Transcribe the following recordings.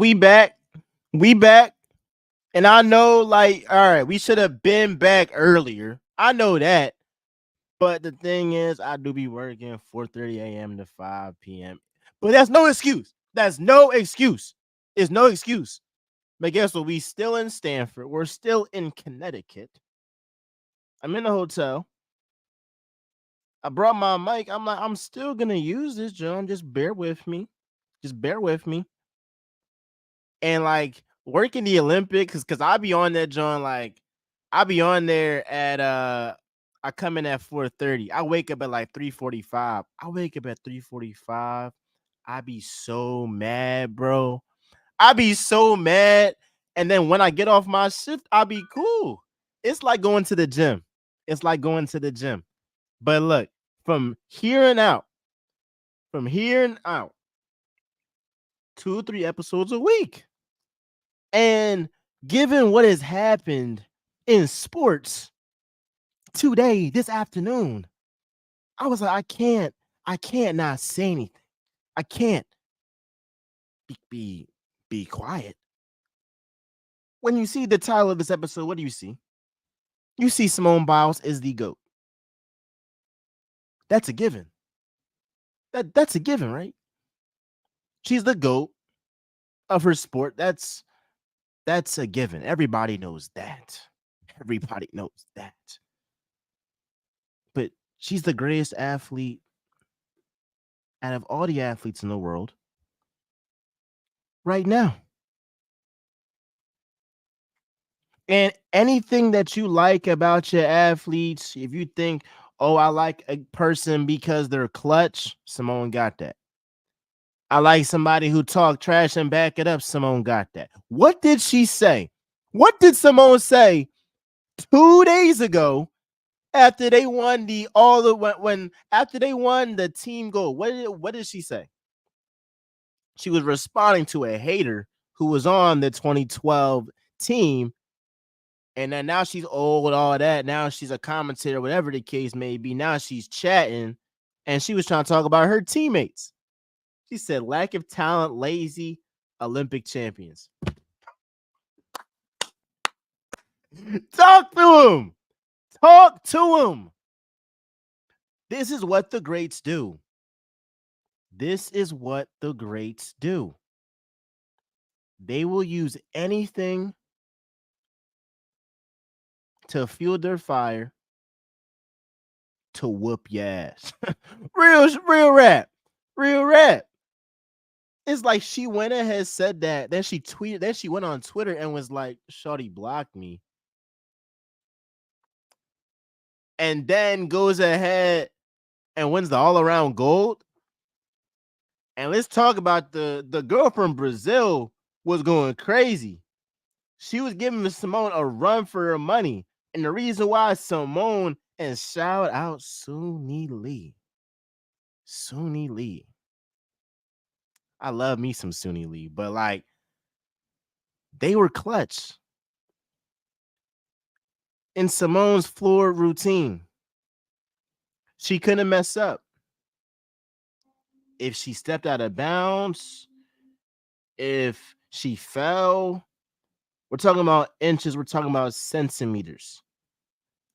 we back. We back. And I know, like, all right, we should have been back earlier. I know that. But the thing is, I do be working 4:30 a.m. to 5 p.m. But that's no excuse. That's no excuse. It's no excuse. But guess what? We still in Stanford. We're still in Connecticut. I'm in the hotel. I brought my mic. I'm like, I'm still gonna use this, John. Just bear with me. Just bear with me. And like working the Olympics, because I be on that, John. Like I be on there at I come in at 4:30. I wake up at like 3:45. I wake up at 3:45. I be so mad, bro. I be so mad. And then when I get off my shift, I be cool. It's like going to the gym. It's like going to the gym. But look, from here and out, from here and out, 2 or 3 episodes a week. And given what has happened in sports today, this afternoon, I was like, I can't not say anything. I can't be quiet. When you see the title of this episode, what do you see? You see Simone Biles is the GOAT. That's a given. That's a given, right? She's the GOAT of her sport. That's a given. Everybody knows that. Everybody knows that. But she's the greatest athlete out of all the athletes in the world right now. And anything that you like about your athletes, if you think, oh, I like a person because they're clutch, Simone got that. I like somebody who talk trash and back it up, Simone got that. What did she say? What did Simone say 2 days ago after they won when after they won the team goal? What did she say? She was responding to a hater who was on the 2012 team. And then now she's old, all that. Now she's a commentator, whatever the case may be. Now she's chatting, and she was trying to talk about her teammates. She said, lack of talent, lazy, Olympic champions. Talk to him. Talk to him. This is what the greats do. This is what the greats do. They will use anything to fuel their fire to whoop your ass. real rap. Real rap. It's like she went ahead, said that, then she tweeted, then she went on Twitter and was like, Shawty blocked me. And then goes ahead and wins the all-around gold. And let's talk about the girl from Brazil was going crazy. She was giving Simone a run for her money. And the reason why Simone, and shout out Suni Lee. Suni Lee. I love me some Suni Lee, but like they were clutch in Simone's floor routine. She couldn't mess up. If she stepped out of bounds, if she fell, we're talking about inches, we're talking about centimeters.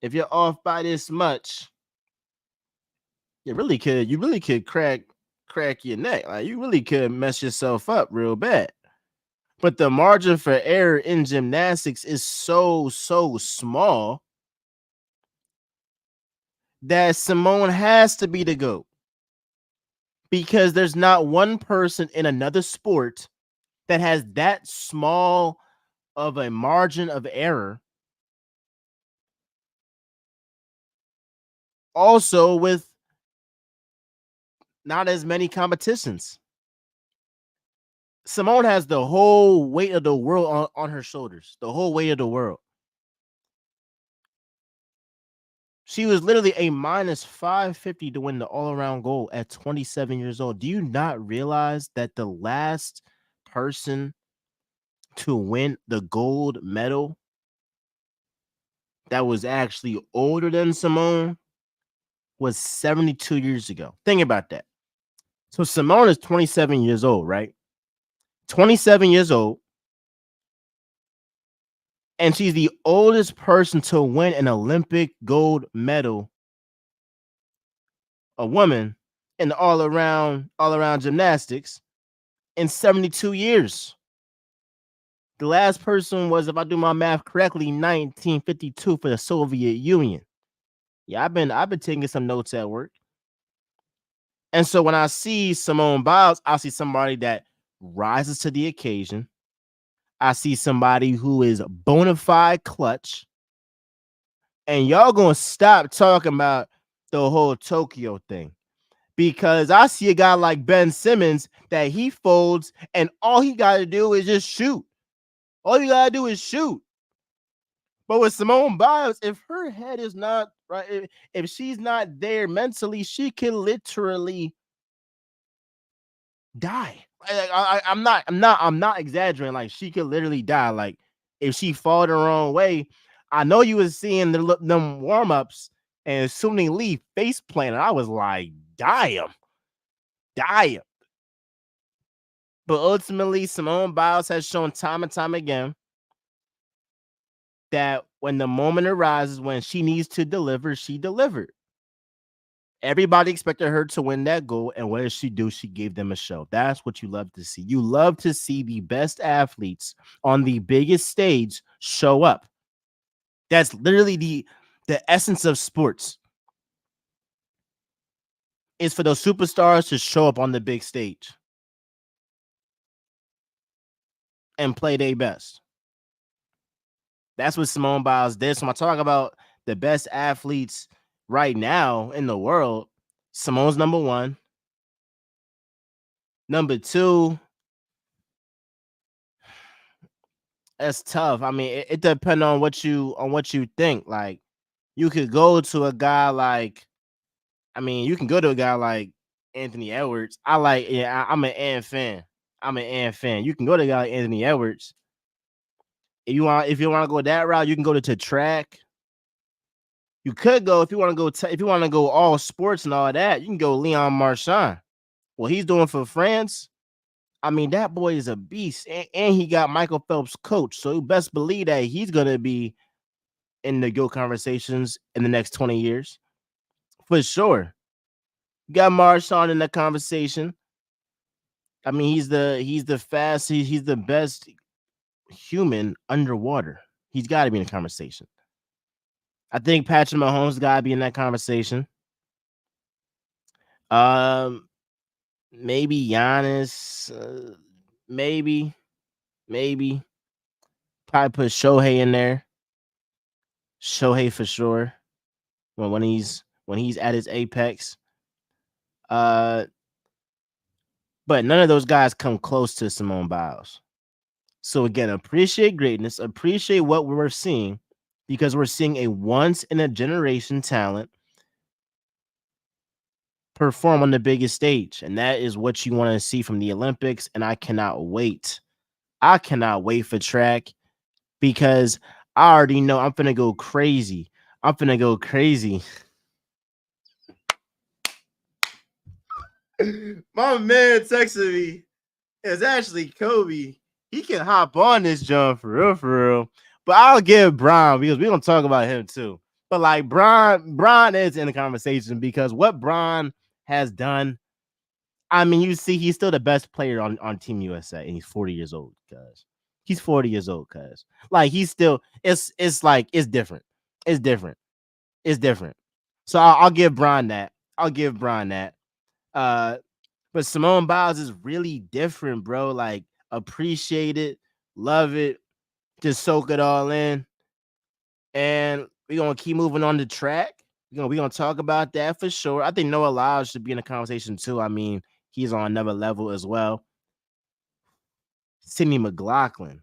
If you're off by this much, you really could crack your neck. Like you really could mess yourself up real bad. But the margin for error in gymnastics is so small that Simone has to be the GOAT. Because there's not one person in another sport that has that small of a margin of error. Also with not as many competitions. Simone has the whole weight of the world on her shoulders. The whole weight of the world. She was literally a minus 550 to win the all-around gold at 27 years old. Do you not realize that the last person to win the gold medal that was actually older than Simone was 72 years ago? Think about that. So Simone is 27 years old, right? 27 years old, and she's the oldest person to win an Olympic gold medal, a woman, in all around gymnastics in 72 years. The last person was, if I do my math correctly, 1952 for the Soviet Union. Yeah, I've been taking some notes at work. And so when I see Simone Biles, I see somebody that rises to the occasion. I see somebody who is bona fide clutch. And y'all gonna stop talking about the whole Tokyo thing. Because I see a guy like Ben Simmons that he folds, and all he gotta do is just shoot. All you gotta do is shoot. But with Simone Biles, if her head is not right, if she's not there mentally, she can literally die. I'm not exaggerating. Like she could literally die. Like if she fall the wrong way, I know you was seeing them warm ups, and Suni Lee face planted. I was like, damn, damn. But ultimately, Simone Biles has shown time and time again that when the moment arises, when she needs to deliver, she delivered. Everybody expected her to win that goal, and what did she do? She gave them a show. That's what you love to see. You love to see the best athletes on the biggest stage show up. That's literally the essence of sports. Is for those superstars to show up on the big stage and play their best. That's what Simone Biles did. So when I talk about the best athletes right now in the world, Simone's number one. Number two, that's tough. I mean, it depends on what you think. Like, you could go to a guy like, I mean, you can go to a guy like Anthony Edwards. I'm an Ant fan. I'm an Ant fan. You can go to a guy like Anthony Edwards. If you want to go that route, you can go to track. You could go, if you want to go all sports and all that, you can go Leon Marchand. What he's doing for France, I mean, that boy is a beast, and he got Michael Phelps coach, so you best believe that he's gonna be in the GOAT conversations in the next 20 years for sure. You got Marchand in that conversation. I mean, he's the best human underwater. He's got to be in the conversation. I think Patrick Mahomes got to be in that conversation. Um, maybe Giannis. Maybe probably put Shohei in there. Shohei for sure. When he's at his apex. Uh, but none of those guys come close to Simone Biles. So again, appreciate greatness, appreciate what we're seeing, because we're seeing a once in a generation talent perform on the biggest stage. And that is what you want to see from the Olympics. And I cannot wait. I cannot wait for track, because I already know I'm finna go crazy. I'm finna go crazy. My man texted me. It's actually Kobe. He can hop on this jump for real, for real. But I'll give Bron, because we're gonna talk about him too. But like Bron is in the conversation, because what Bron has done. I mean, you see, he's still the best player on Team USA, and he's 40 years old, guys. He's 40 years old, cuz. Like, he's still, it's like, it's different. It's different. It's different. So I'll give Bron that. I'll give Bron that. Uh, but Simone Biles is really different, bro. Like, appreciate it, love it, just soak it all in. And we're gonna keep moving on the track. We're gonna talk about that for sure. I think Noah Lyles should be in the conversation too. I mean, he's on another level as well. Sydney McLaughlin.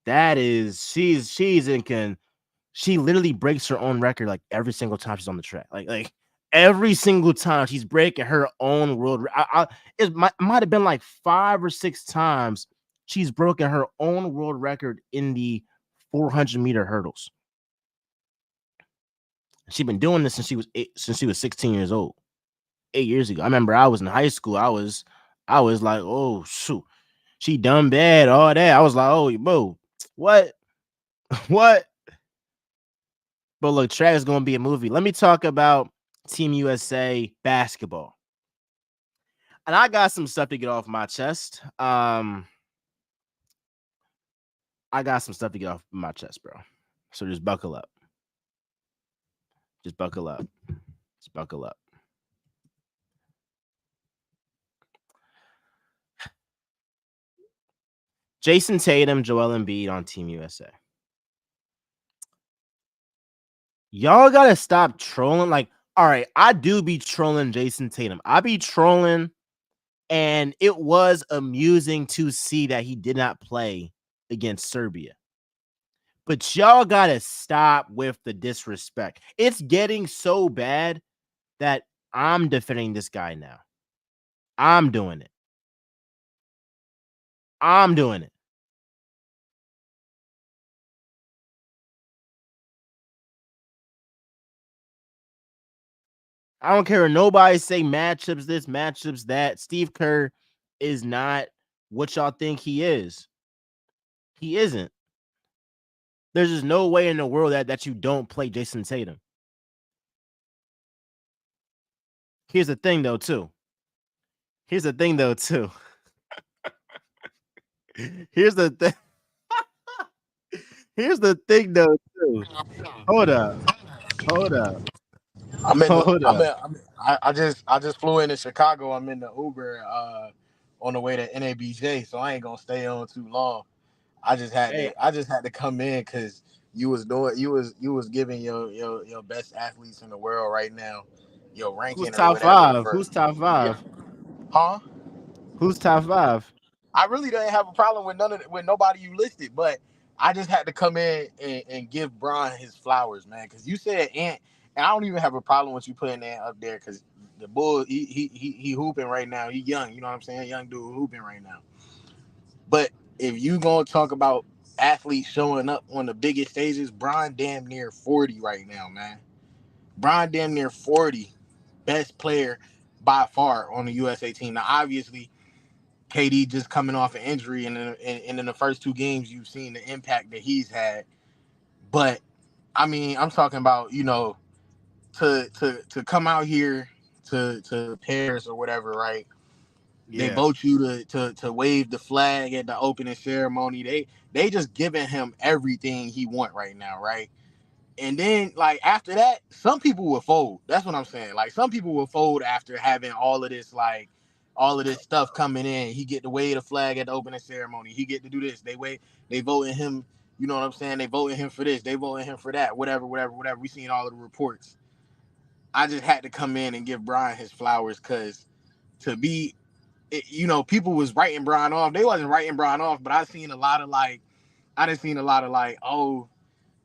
That is, she's in she literally breaks her own record like every single time she's on the track. Like every single time she's breaking her own world. It might have been like 5 or 6 times she's broken her own world record in the 400-meter hurdles. She's been doing this since she was 16 years old. 8 years ago. I remember I was in high school. I was like, oh shoot. She done bad, all that. I was like, oh, bro, what? What? But look, track is going to be a movie. Let me talk about Team USA basketball. And I got some stuff to get off my chest. I got some stuff to get off my chest, bro. So just buckle up. Just buckle up. Just buckle up. Jason Tatum, Joel Embiid on Team USA. Y'all gotta stop trolling. Like, all right, I do be trolling Jason Tatum. I be trolling, and it was amusing to see that he did not play against Serbia. But y'all gotta stop with the disrespect. It's getting so bad that I'm defending this guy now. I'm doing it. I'm doing it. I don't care what nobody say matchups this, matchups that. Steve Kerr is not what y'all think he is. He isn't. There's just no way in the world that you don't play Jason Tatum. Here's the thing though, too. Here's the thing though, too. Here's the thing. Here's the thing though, too. Hold up. Hold up. I'm in the. Hold up. I just flew into Chicago. I'm in the Uber on the way to NABJ, so I ain't gonna stay on too long. Hey, I just had to come in because you was giving your best athletes in the world right now, your who's ranking or top whatever five? for Who's top yeah, five? huh? Who's top five? I really didn't have a problem with with nobody you listed, but I just had to come in and give Bron his flowers, man. Because you said Ant, and I don't even have a problem with you putting Ant up there because the bull he hooping right now. He young, you know what I'm saying? Young dude hooping right now. But if you gonna talk about athletes showing up on the biggest stages, Bron damn near 40 right now, man. Bron damn near 40, best player by far on the USA team. Now, obviously, KD just coming off an injury, and in the first two games, you've seen the impact that he's had. But I mean, I'm talking about to come out here to Paris or whatever, right? They Yeah. vote you to wave the flag at the opening ceremony. They just giving him everything he want right now, right? And then like after that, some people will fold. That's what I'm saying. Like some people will fold after having all of this stuff coming in. He get to wave the flag at the opening ceremony. He get to do this. They voting him, you know what I'm saying? They voting him for this. They voting him for that. Whatever. We seen all of the reports. I just had to come in and give Brian his flowers because to be people was writing Brian off. They wasn't writing Brian off, but I done seen a lot of like, oh,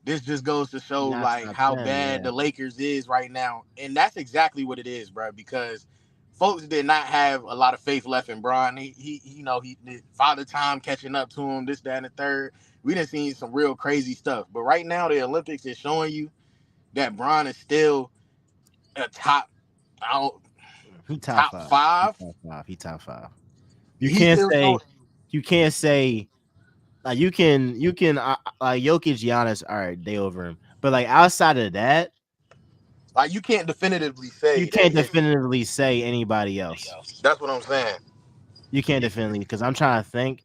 this just goes to He show not like top how 10. bad Yeah. the Lakers is right now, and that's exactly what it is, bro. Because folks did not have a lot of faith left in Bron. He father time catching up to him, this, that, and the third. We done seen some real crazy stuff, but right now the Olympics is showing you that Bron is still a top, I don't, He top top five. He five. top five. He top five. You He's can't still say showing. you can't say like you can like Jokic, Giannis. All right, they over him. But like outside of that, Like you can't definitively you say that can't it's. definitively say anybody else. That's what I'm saying. You can't definitively because I'm trying to think.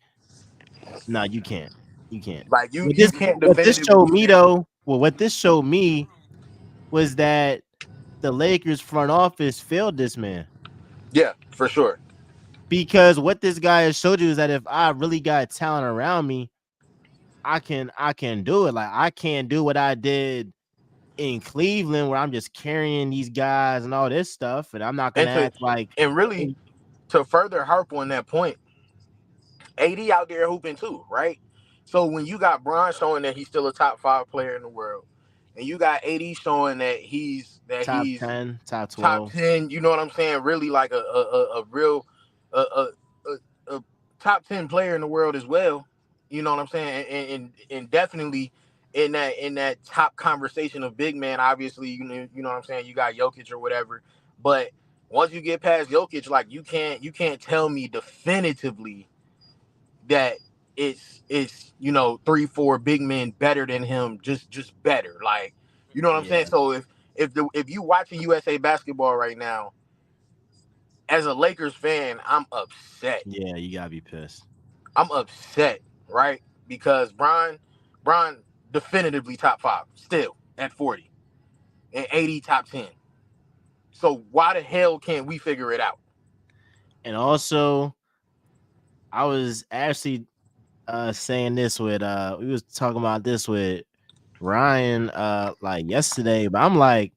No, you can't. You can't. Like you What you this can't what this definitively showed me say. though, well, what this showed me was that the Lakers front office failed this man. Yeah, for sure. Because what this guy has showed you is that if I really got talent around me, I can do it. Like I can't do what I did in Cleveland where I'm just carrying these guys and all this stuff, and I'm not gonna And to act like and really to further harp on that point, AD out there hooping too, right? So when you got Bron showing that he's still a top five player in the world, and you got AD showing that top he's 10, top top 12, 10, you know what I'm saying? Really like a real a top 10 player in the world as well. You know what I'm saying? And definitely in that top conversation of big man, obviously, you know what I'm saying, you got Jokic or whatever. But once you get past Jokic, like you can't tell me definitively that it's three, four big men better than him, just better. Like, you know what I'm saying? Yeah, So if you watching USA basketball right now, as a Lakers fan, I'm upset. yeah, you gotta be pissed. I'm upset, right? Because Bron definitively top five still at 40 and 80 top 10. So why the hell can't we figure it out? And also, I was actually saying this with we was talking about this with Ryan like yesterday, but I'm like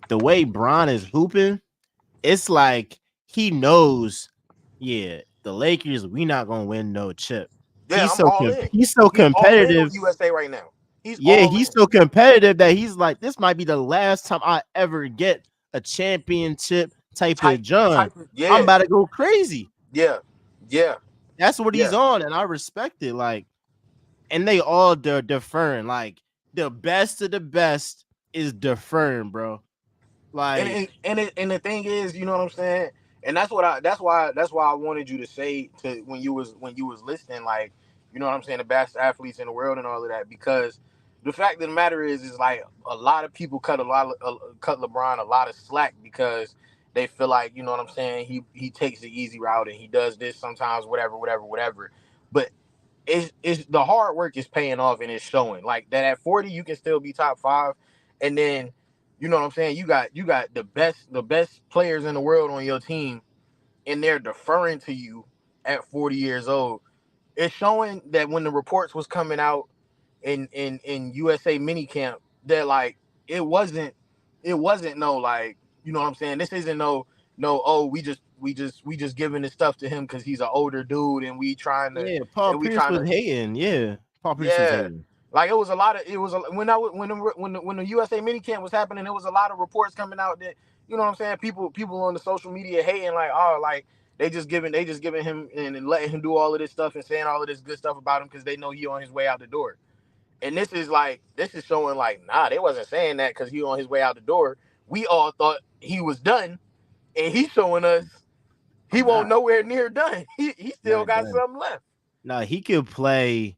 the way Bron is hooping, it's like he knows, yeah, the Lakers, we not gonna win no chip. Yeah, I'm all in. He's so He's all in on competitive. USA right now. He's Yeah, all he's in. so competitive that he's like, this might be the last time I ever get a championship type Type of John. type of I'm yeah, about to go crazy. yeah, yeah, That's what yeah. he's on, and I respect it. Like, and they all deferring. Like, the best of the best is deferring, bro. Like, And the thing is, you know what I'm saying? And that's why I wanted you to say to when you was listening, like, you know what I'm saying, the best athletes in the world and all of that, because the fact of the matter is like a lot of people cut LeBron a lot of slack because they feel like, you know what I'm saying, he takes the easy route and he does this sometimes, whatever. But it's the hard work is paying off and it's showing. Like that at 40 you can still be top five, and then you know what I'm saying, you got the best players in the world on your team and they're deferring to you at 40 years old. It's showing that when the reports was coming out in USA minicamp, that like it wasn't it wasn't no, like, you know what I'm saying, this isn't no, oh, we just giving this stuff to him because he's an older dude and we trying to yeah, Paul and we Pierce trying was to hating. Yeah, Paul Pierce was yeah. hating. Like it was a lot of it was a, when I when the USA minicamp was happening, there was a lot of reports coming out that, you know what I'm saying, people on the social media hating, like, oh, like they just giving him and letting him do all of this stuff and saying all of this good stuff about him because they know he on his way out the door. And this is showing like, nah, they wasn't saying that because he on his way out the door. We all thought he was done, and he's showing us he won't Not nowhere near done. He still not got done. something left. No, he could play.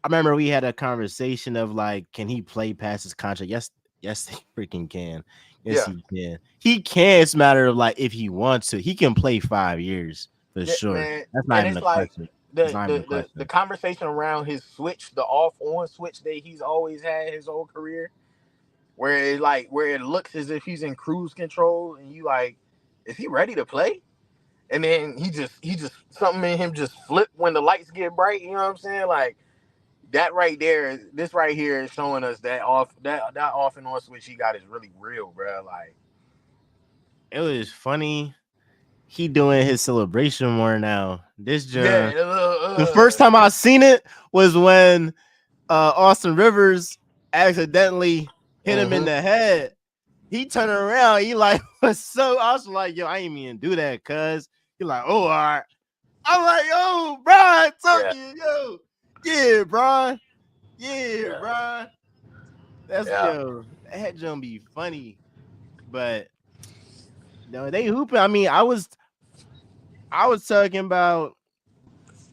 I remember we had a conversation of like, can he play past his contract? Yes, yes, he freaking can. Yes, Yeah. he can. He can. It's a matter of like if he wants to. He can play 5 years for Yeah, sure. man. That's not And even it's a like question. It's the not even a the the, the question. conversation around his switch, the off on switch that he's always had his whole career, where it looks as if he's in cruise control, and you like, is he ready to play? And then he just something in him just flip when the lights get bright. You know what I'm saying? Like that right there, this right here is showing us that off and on switch he got is really real, bro. Like, It was funny. He doing his celebration more now. This yeah, John. The first time I seen it was when Austin Rivers accidentally hit him in mm-hmm. the head. He turned around. He like, what's up? I was like, yo, I ain't mean to do that, cuz. He like, oh, all right. I'm like, yo, Brian, Yeah, talking, yo. Yeah, Brian. Yeah, yeah, Brian. That's, yeah. yo, that gonna be funny. But no, they hooping. I mean, I was talking about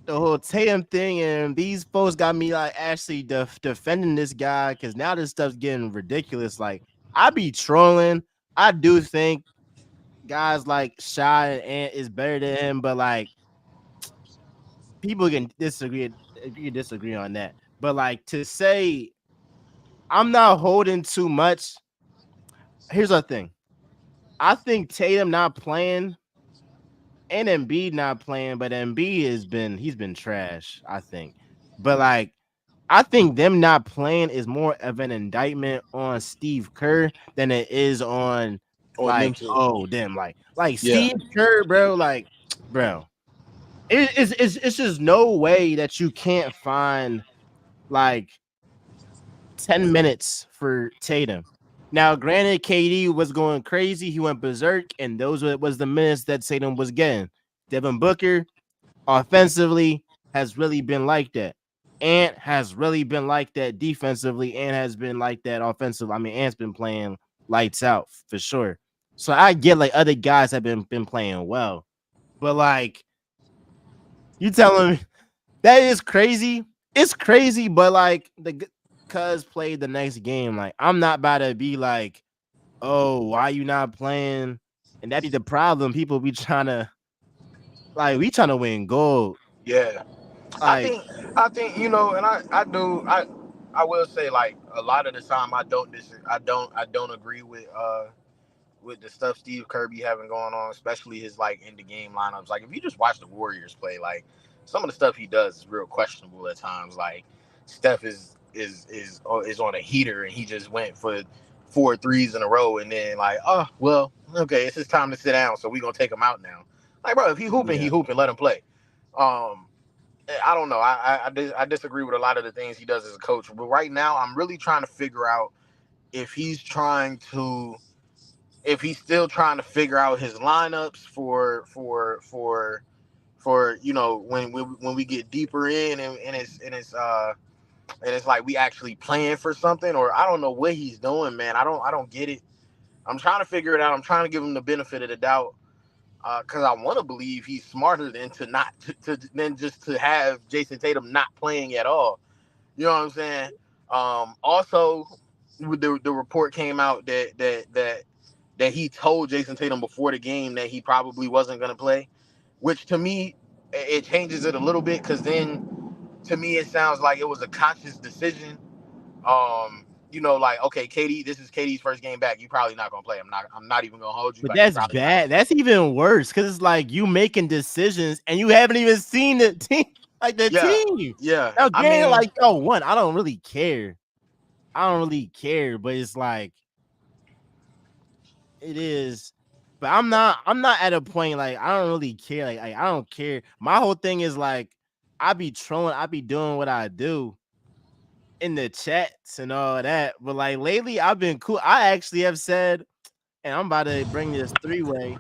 the whole Tatum thing, and these folks got me like actually defending this guy because now this stuff's getting ridiculous. Like, I be trolling. I do think guys like Shy and Ant is better than him, but like people can disagree on that. But like to say I'm not holding too much. Here's the thing. I think Tatum not playing and Embiid not playing, but Embiid he's been trash, I think. But like I think them not playing is more of an indictment on Steve Kerr than it is on On them like, too. oh, them like Yeah. Steve Kerr, bro, like bro. It's just no way that you can't find like 10 minutes for Tatum. Now, granted, KD was going crazy. He went berserk, and those was the minutes that Tatum was getting. Devin Booker, offensively, has really been like that. Ant has really been like that defensively and has been like that offensively. I mean, Ant's been playing lights out for sure. So I get like other guys have been playing well. But like you telling me That is crazy. It's crazy, but like the Cuz played the next game. Like I'm not about to be like, oh, why you not playing? And that be the problem. People be trying to we trying to win gold. Yeah, I Like think I think and I will say like a lot of the time I don't agree with the stuff Steve Kirby having going on, especially his like in the game lineups. Like if you just watch the Warriors play, like some of the stuff he does is real questionable at times. Like Steph is on a heater and he just went for four threes in a row and then like, oh well, okay, it's his time to sit down, so we gonna take him out now. Like bro, if he yeah. hooping, let him play. Um, I don't know. I disagree with a lot of the things he does as a coach, but right now I'm really trying to figure out if he's trying to if he's still trying to figure out his lineups for when we get deeper in and it's like we actually playing for something, or I don't know what he's doing, man. I don't get it. I'm trying to figure it out. I'm trying to give him the benefit of the doubt because I want to believe he's smarter than to not than just to have Jason Tatum not playing at all. You know what I'm saying? Also, the report came out that he told Jason Tatum before the game that he probably wasn't going to play, which to me it changes it a little bit because then to me it sounds like it was a conscious decision. Like okay, KD, this is KD's first game back. You probably not gonna play. I'm not even gonna hold you. But Like you that's probably not bad. gonna play. That's even worse because it's like you making decisions and you haven't even seen the team, like the Yeah, team. yeah. Now, I granted, mean, like yo, one, I don't really care. I don't really care, but it's like it is. But I'm not at a point like I don't really care. Like I don't care. My whole thing is like I be trolling, I be doing what I do in the chats and all that. But like lately, I've been cool. I actually have said, and I'm about to bring this three way.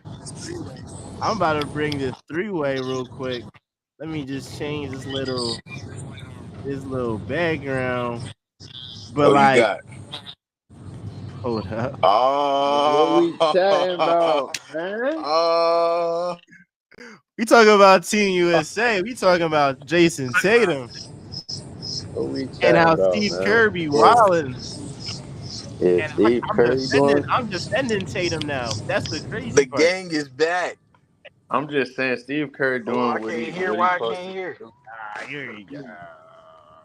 I'm about to bring this three-way real quick. Let me just change this little background. But oh, you like, got. hold up. What Oh, we chatting about, man? We talking about Team USA. We talking about Jason Tatum What we and chatting how about, Steve man? Kirby wilding. Yeah, And Steve I'm Curry defending. doing. I'm defending Tatum now. That's the the crazy part. gang is back. I'm just saying, Steve Curry Oh, I doing what can't he hear what he why I supposed can't to hear. do. Here you go.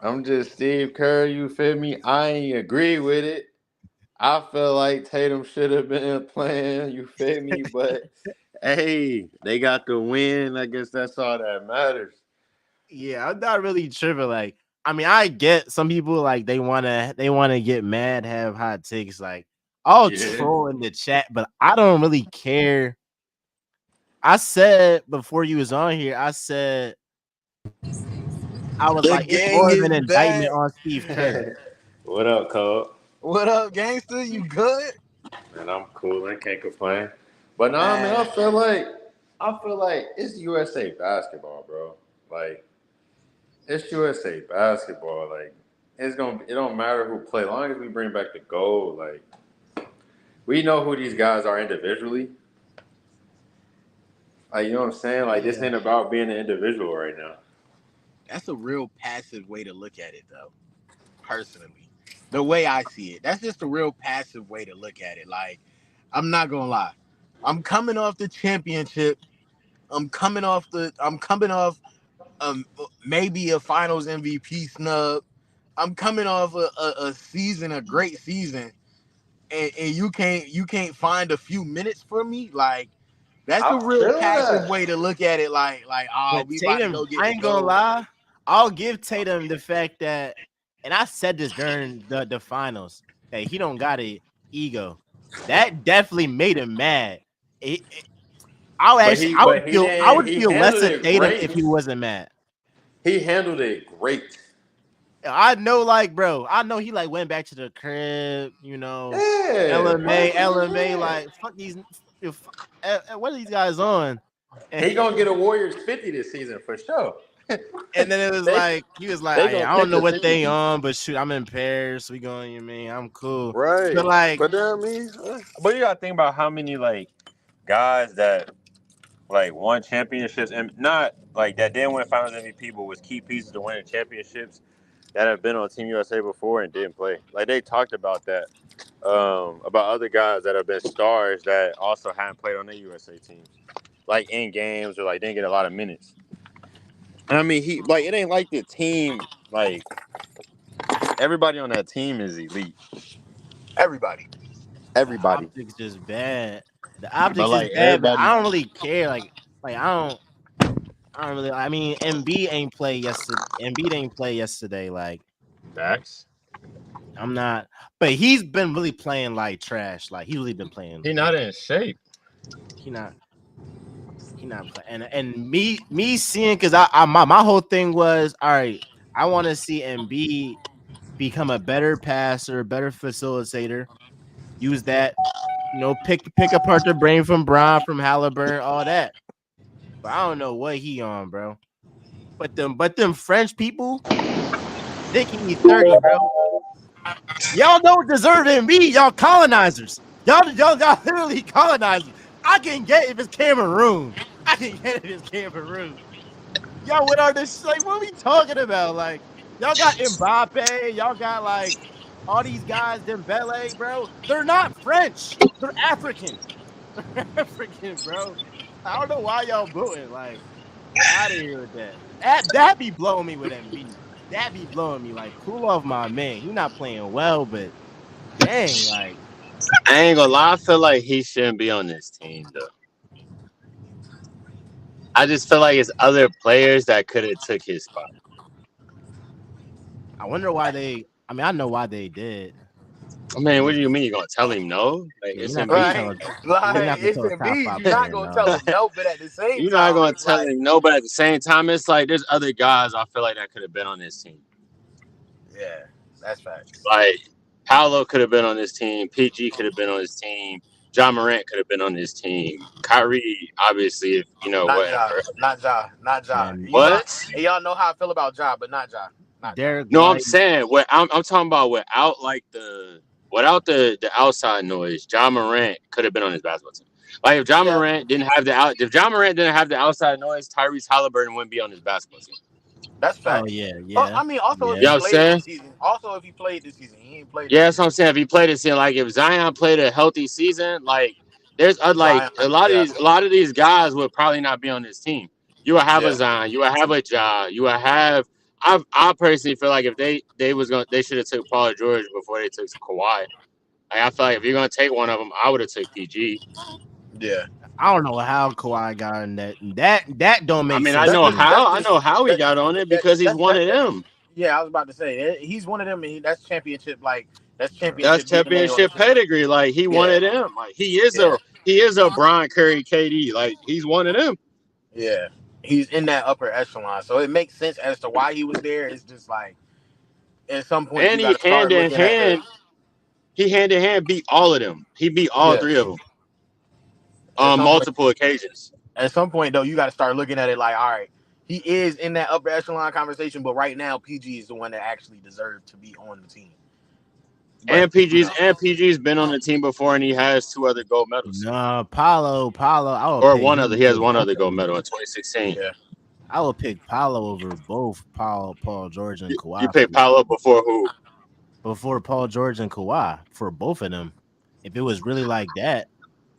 I'm just Steve Curry. You feel me? I ain't agree with it. I feel like Tatum should have been playing. You feel me? But hey, they got the win. I guess that's all that matters. Yeah, I'm not really tripping. Like, I mean, I get some people like they wanna get mad, have hot takes. Like, I'll Yeah. troll in the chat, but I don't really care. I said before you was on here, I was The like, it's gang more of is an indictment back. on Steve Kerr. What up, Cole? What up, gangster? You good? Man, I'm cool. I can't complain. But nah, man, Man, I feel like it's USA basketball, bro. Like it's USA basketball. Like it don't matter who play, as long as we bring back the gold. Like we know who these guys are individually. Like you know what I'm saying? Like this yeah. ain't about being an individual right now. That's a real passive way to look at it, though. Personally, the way I see it, that's just a real passive way to look at it. Like, I'm not gonna lie. I'm coming off the championship. I'm coming off maybe a Finals MVP snub. I'm coming off a season, a great season, and you can't find a few minutes for me. Like that's a I real feel passive that. way to look at it. Like oh, But we about to Tatum, go get I the ain't gonna gold. lie, I'll give Tatum the fact that, and I said this during the finals, that he don't got a ego. That definitely made him mad. But he I would but he feel I didn't would he feel less handled of it Tatum great. if he wasn't mad. He handled it great. I know, like, bro, I know he like went back to the crib, Yeah, LMA, yeah. like fuck these, what are these guys on? And, He gonna get a Warriors 50 this season for sure. and then it was they like he was like, they hey, gonna I don't take know a what they 50. on, but shoot, I'm in Paris. We going, you mean I'm cool, but Right. like, But then I mean, but you gotta think about how many like guys that like won championships and not like that didn't win Finals MVP, but was key pieces to winning championships that have been on Team USA before and didn't play. Like they talked about that, about other guys that have been stars that also haven't played on the USA teams, like in games or like didn't get a lot of minutes. And I mean, he like it ain't like the team like everybody on that team is elite. Everybody. The Everybody, optics just bad. The but optics is like bad, but I everybody, don't really care. Like I don't really. I mean, Embiid ain't play yesterday. Embiid ain't play yesterday. Like facts. I'm not, but he's been really playing like trash. Like he really been playing. He not in shape. He not. He not playing. And me seeing because my whole thing was all right. I want to see Embiid become a better passer, better facilitator. Use that, pick apart the brain from Bron, from Halliburton, all that. But I don't know what he on, bro. But them French people thinking he's 30, bro. Y'all don't deserve Embiid. Y'all colonizers. Y'all literally colonizers. I can get if it's Cameroon. I can get if it's Cameroon. Y'all what are this like? What are we talking about? Like y'all got Mbappe. Y'all got like all these guys. Dembele, bro. They're not French. They're African. They're African, bro. I don't know why y'all booing. Like out of here with that. That be blowing me with Embiid. That be blowing me. Like cool off my man. He not playing well, but dang, like I ain't gonna lie. I feel like he shouldn't be on this team though. I just feel like it's other players that could have took his spot. I wonder why they. I mean, I know why they did. I mean, what Yeah, do you mean you gonna tell him no? Like yeah. You're it's not gonna Embiid. Right. tell. You're Like not gonna it's tell a top Embiid. five You're not player gonna tell no. him no, but at the same You're not time, gonna it's tell like, him no, but at the same time, it's like there's other guys I feel like that could have been on this team. yeah, that's facts. Like Paolo could have been on this team. PG could have been on this team. John Morant could have been on this team. Kyrie, obviously, if you know Not Ja, whatever. not Ja, not Ja. And What? And y'all know how I feel about Ja, but not Ja, not Ja. Derek No, I'm White. saying what I'm talking about without like the outside noise. John Morant could have been on his basketball team. Like Yeah, if John Morant didn't have the outside noise, Tyrese Halliburton wouldn't be on his basketball team. that's Oh facts. yeah, Oh, yeah, I mean, also if You he know yeah. what I'm played saying? this season, also if he played this season, he ain't played Yeah, this that's what I'm season. saying. If he played it, like if Zion played a healthy season, like there's like Zion, yeah, a lot of these guys would probably not be on this team. You would have a yeah, Zion, you would have a Ja, you would have. I personally feel like if they should have took Paul George before they took Kawhi. Like, I feel like if you're gonna take one of them, I would have took PG. yeah. I don't know how Kawhi got in that. That don't I make mean, I sense That's to know just me. how. that's I just know how he that, got on it that because he's that's one that, of that them. yeah, I was about to say he's one of them. And that's championship, like that's That's championship DNA on the championship team. pedigree. Like he one Yeah, of them. Like yeah, he is a Brian Curry KD. Like he's one of them. yeah. He's in that upper echelon, so it makes sense as to why he was there. It's just like at some point you And got to start looking at the he hand in hand beat all of them. He beat all yeah. three of them At on some point, multiple occasions. though, you got to start looking at it like, all right, he is in that upper echelon conversation, but right now PG is the one that actually deserves to be on the team. But you know, And PG's been on the team before, and he has two other gold medals, No, Paulo. I would or pick one other. him He has over one both other of gold them. medal in 2016. yeah, I would pick Paulo over both Paul George and You Kawhi picked Paolo before who? before Paul George and Kawhi for both of them. If it was really like that,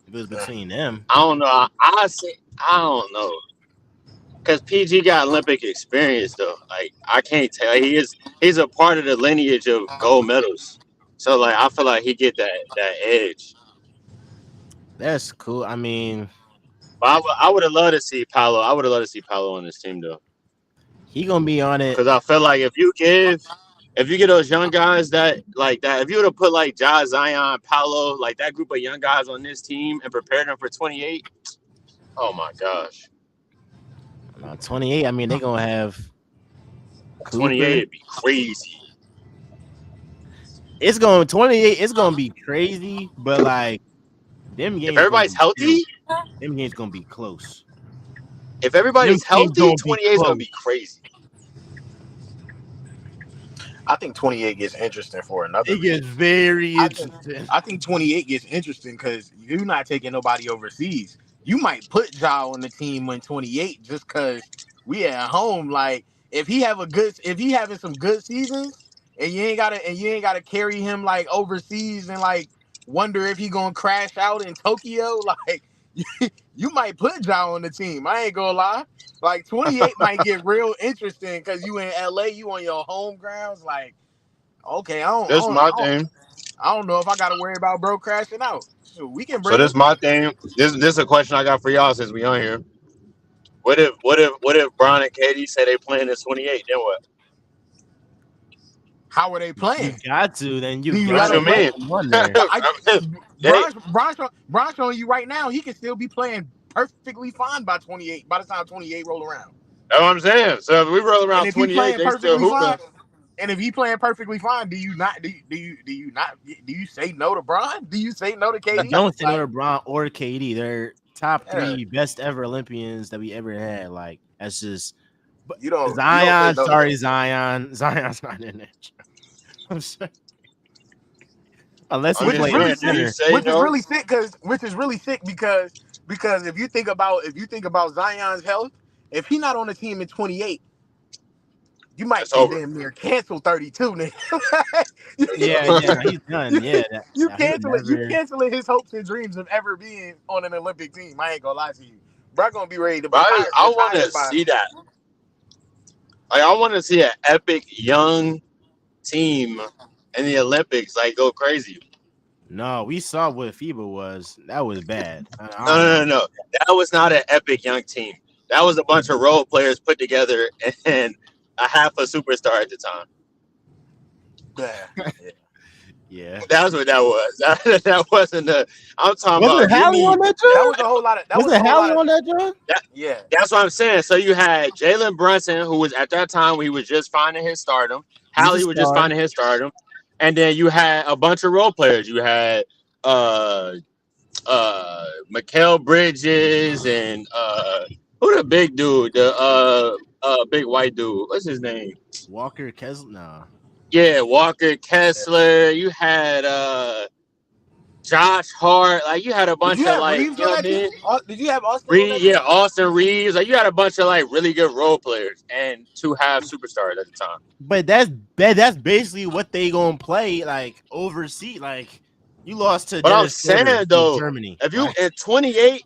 if it was yeah. between them, I don't know. I don't know because PG got Olympic experience though. Like I can't tell. He's a part of the lineage of gold medals. So like I feel like he get that edge. that's cool. I mean, But I would have loved to see Paolo. I would have loved to see Paolo on this team though. he gonna be on it. Because I feel like if you get those young guys that like that, if you would have put like Ja, Zion, Paolo, like that group of young guys on this team and prepared them for 28, oh my gosh, 28. I mean, they gonna have 28 Cooper. would be crazy. It's going 28. It's gonna be crazy, but like them If games gonna everybody's be chill. healthy, Them games gonna be close. if Them everybody's games healthy, gonna be 28 is gonna close. be crazy. I think 28 gets interesting for another It reason. gets very I think interesting. I think 28 gets interesting because you're not taking nobody overseas. You might put Ja on the team when 28 just because we at home. Like if he having some good seasons, and you ain't gotta carry him like overseas and like wonder if he gonna crash out in Tokyo. Like you might put Ja on the team. I ain't gonna lie. Like 28 might get real interesting because you in LA, you on your home grounds. Like okay, This my thing. I don't know if I got to worry about bro crashing out. So we can So bring him. this my thing. This is a question I got for y'all since we on here. What if Bron and Katie say they playing this 28? Then what? How are they You playing? got to, then you Do you What let gotta you them put play? mean? him on there. But I, they Bron's showing you right now he can still be playing perfectly fine by 28. By the time 28 roll around, that's what I'm saying. So if we roll and around if he 28, playing they still perfectly fine, hooping. and if he playing perfectly fine, do you say no to Bron? Do you say no to You KD? don't say no Like to Braun or KD. They're top yeah, 3 best ever Olympians that we ever had. Like that's just. But you don't say Zion, no to sorry, that. Zion. Zion's not in there. I'm sorry. Unless he I'm Which is just played the really saying. Do sick. you center. say Which is no? really sick because if you think about Zion's health, if he not on the team in 28, you might It's can over. damn near cancel 32. Nigga. Yeah, yeah, no, he's done. you, Yeah, you he'll cancel it. You never. canceling his hopes and dreams of ever being on an Olympic team. I ain't gonna lie to you. Bro gonna be ready to But I want retire to by see that. Like I want to see an epic young team in the Olympics like go crazy. No, we saw what FIBA was. That was bad. I No, don't no, want no, no. That was not an epic young team. That was a bunch of role players put together and a half a superstar at the time. yeah. Yeah. That's what that was. That wasn't the. I'm talking about Wasn't give Hallie me on that That job? was a whole lot of Wasn't Hallie on that job? that. yeah. That's what I'm saying. So you had Jalen Brunson, who was at that time he was just finding his stardom. He's a Hallie was just star. finding his stardom, and then you had a bunch of role players. You had uh Mikael Bridges and who the big dude, the big white dude. What's his name? Walker Kessler. Nah. Yeah, Walker Kessler. You had Josh Hart. Like you had a Did bunch you of have like, Reeves you know on what I that team? mean? Did you have Austin on Reed, that yeah, team? Austin Reeves. Like you had a bunch of like really good role players and two half superstars at the time. But that's basically what they gonna play like overseas. Like you lost to But I'm Dennis Schroeder saying from though, Germany. if you Like in 28,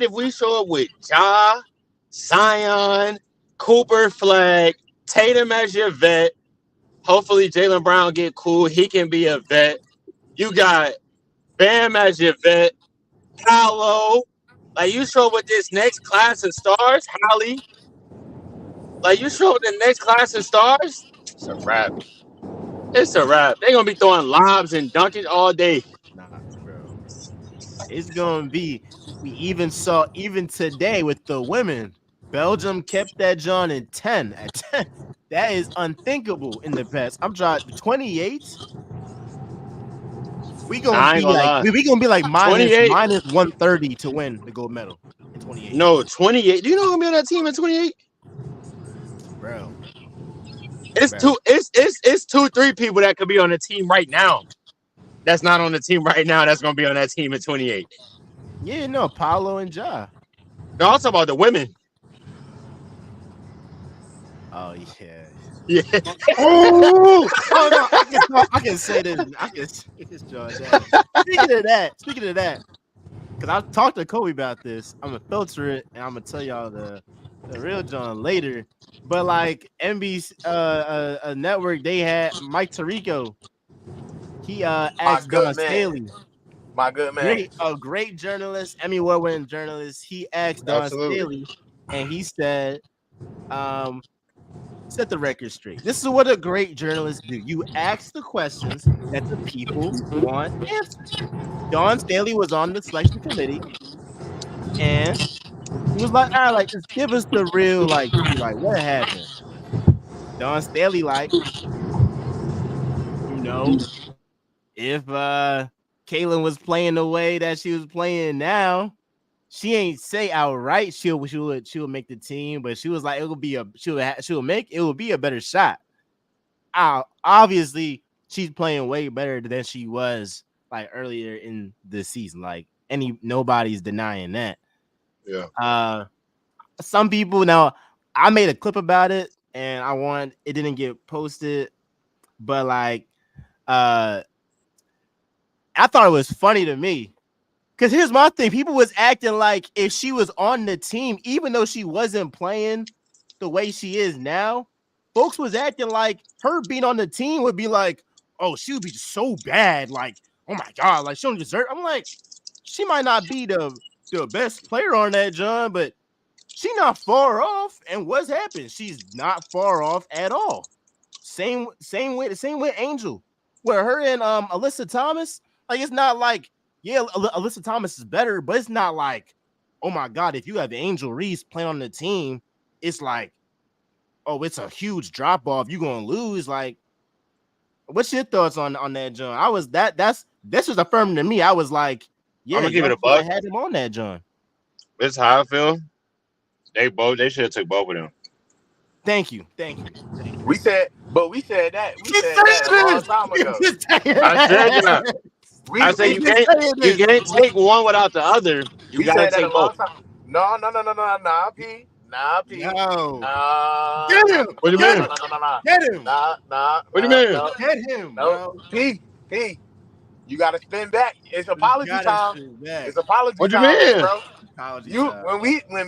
if we show up with Ja, Zion, Cooper Flag, Tatum as your vet, hopefully Jalen Brown get cool. He can be a vet. You got Bam as your vet, Paolo. Like you show up with this next class of stars, Hallie. Like you show up with the next class of stars, it's a wrap. It's a wrap. They're gonna be throwing lobs and dunking all day. nah, bro. It's gonna be. We even saw even today with the women. Belgium kept that John in 10 at 10. That is unthinkable in the past. I'm trying 28. We Nah, gonna I ain't be gonna like lie. we gonna be like minus 28, 130 to win the gold medal in 28, no, 28. Do you know who's gonna be on that team in 28? bro. It's Bro. two, it's 2, 3 people that could be on the team right now. That's not on the team right now. That's gonna be on that team in 28. Yeah, no, Paulo and Ja. No, I'm talking about the women. Oh yeah. Yeah. Oh no, I can say this. I can say this, John. That. Speaking of that, because I talked to Kobe about this. I'm gonna filter it and I'm gonna tell y'all the real John later. But like NBC a network, they had Mike Tirico. He My asked Don good man. Staley, My good man. great journalist, Emmy Award winning journalist. He asked Don Absolutely. Staley, and he said, set the record straight. This is what a great journalist do. You ask the questions that the people want answered. Don Staley was on the selection committee, and he was like, "All right, like, just give us the real, like, tea, like, what happened?" Don Staley, like, you know, if Kaylin was playing the way that she was playing now, she ain't say outright she'll make the team, but she was like, it will be a it will be a better shot. Obviously, she's playing way better than she was like earlier in the season. Like nobody's denying that. Yeah. Some people now, I made a clip about it, and it didn't get posted, but like, uh, I thought it was funny to me. Cause here's my thing: people was acting like if she was on the team, even though she wasn't playing the way she is now, folks was acting like her being on the team would be like, oh, she would be so bad, like, oh my god, like she don't deserve. I'm like, she might not be the best player on that, John, but she not far off. And what's happened? She's not far off at all. Same with Angel, where her and Alyssa Thomas, like it's not like yeah, Alyssa Thomas is better, but it's not like, oh my god, if you have Angel Reese playing on the team, it's like, oh, it's a huge drop off. You're gonna lose. Like, what's your thoughts on that, John? I was this was affirming to me. I was like, I'm yeah, gonna give y'all it a should buck. have had him on that, John. This is how I feel. They should have took both of them. Thank you. We said You we said that a long time ago. I said that. I said We you can't take one without the other. You we gotta said that a take long both. time. No, nah, P, nah, P, No. nah, Get nah, him. What do you nah, Get nah, him. mean? nah, nah, nah, nah, Get him. What do you mean? no, Get him, no, bro. P. You gotta spin back. It's You apology gotta time. sit back. It's apology What you time, big mean? bro. Apology You time. when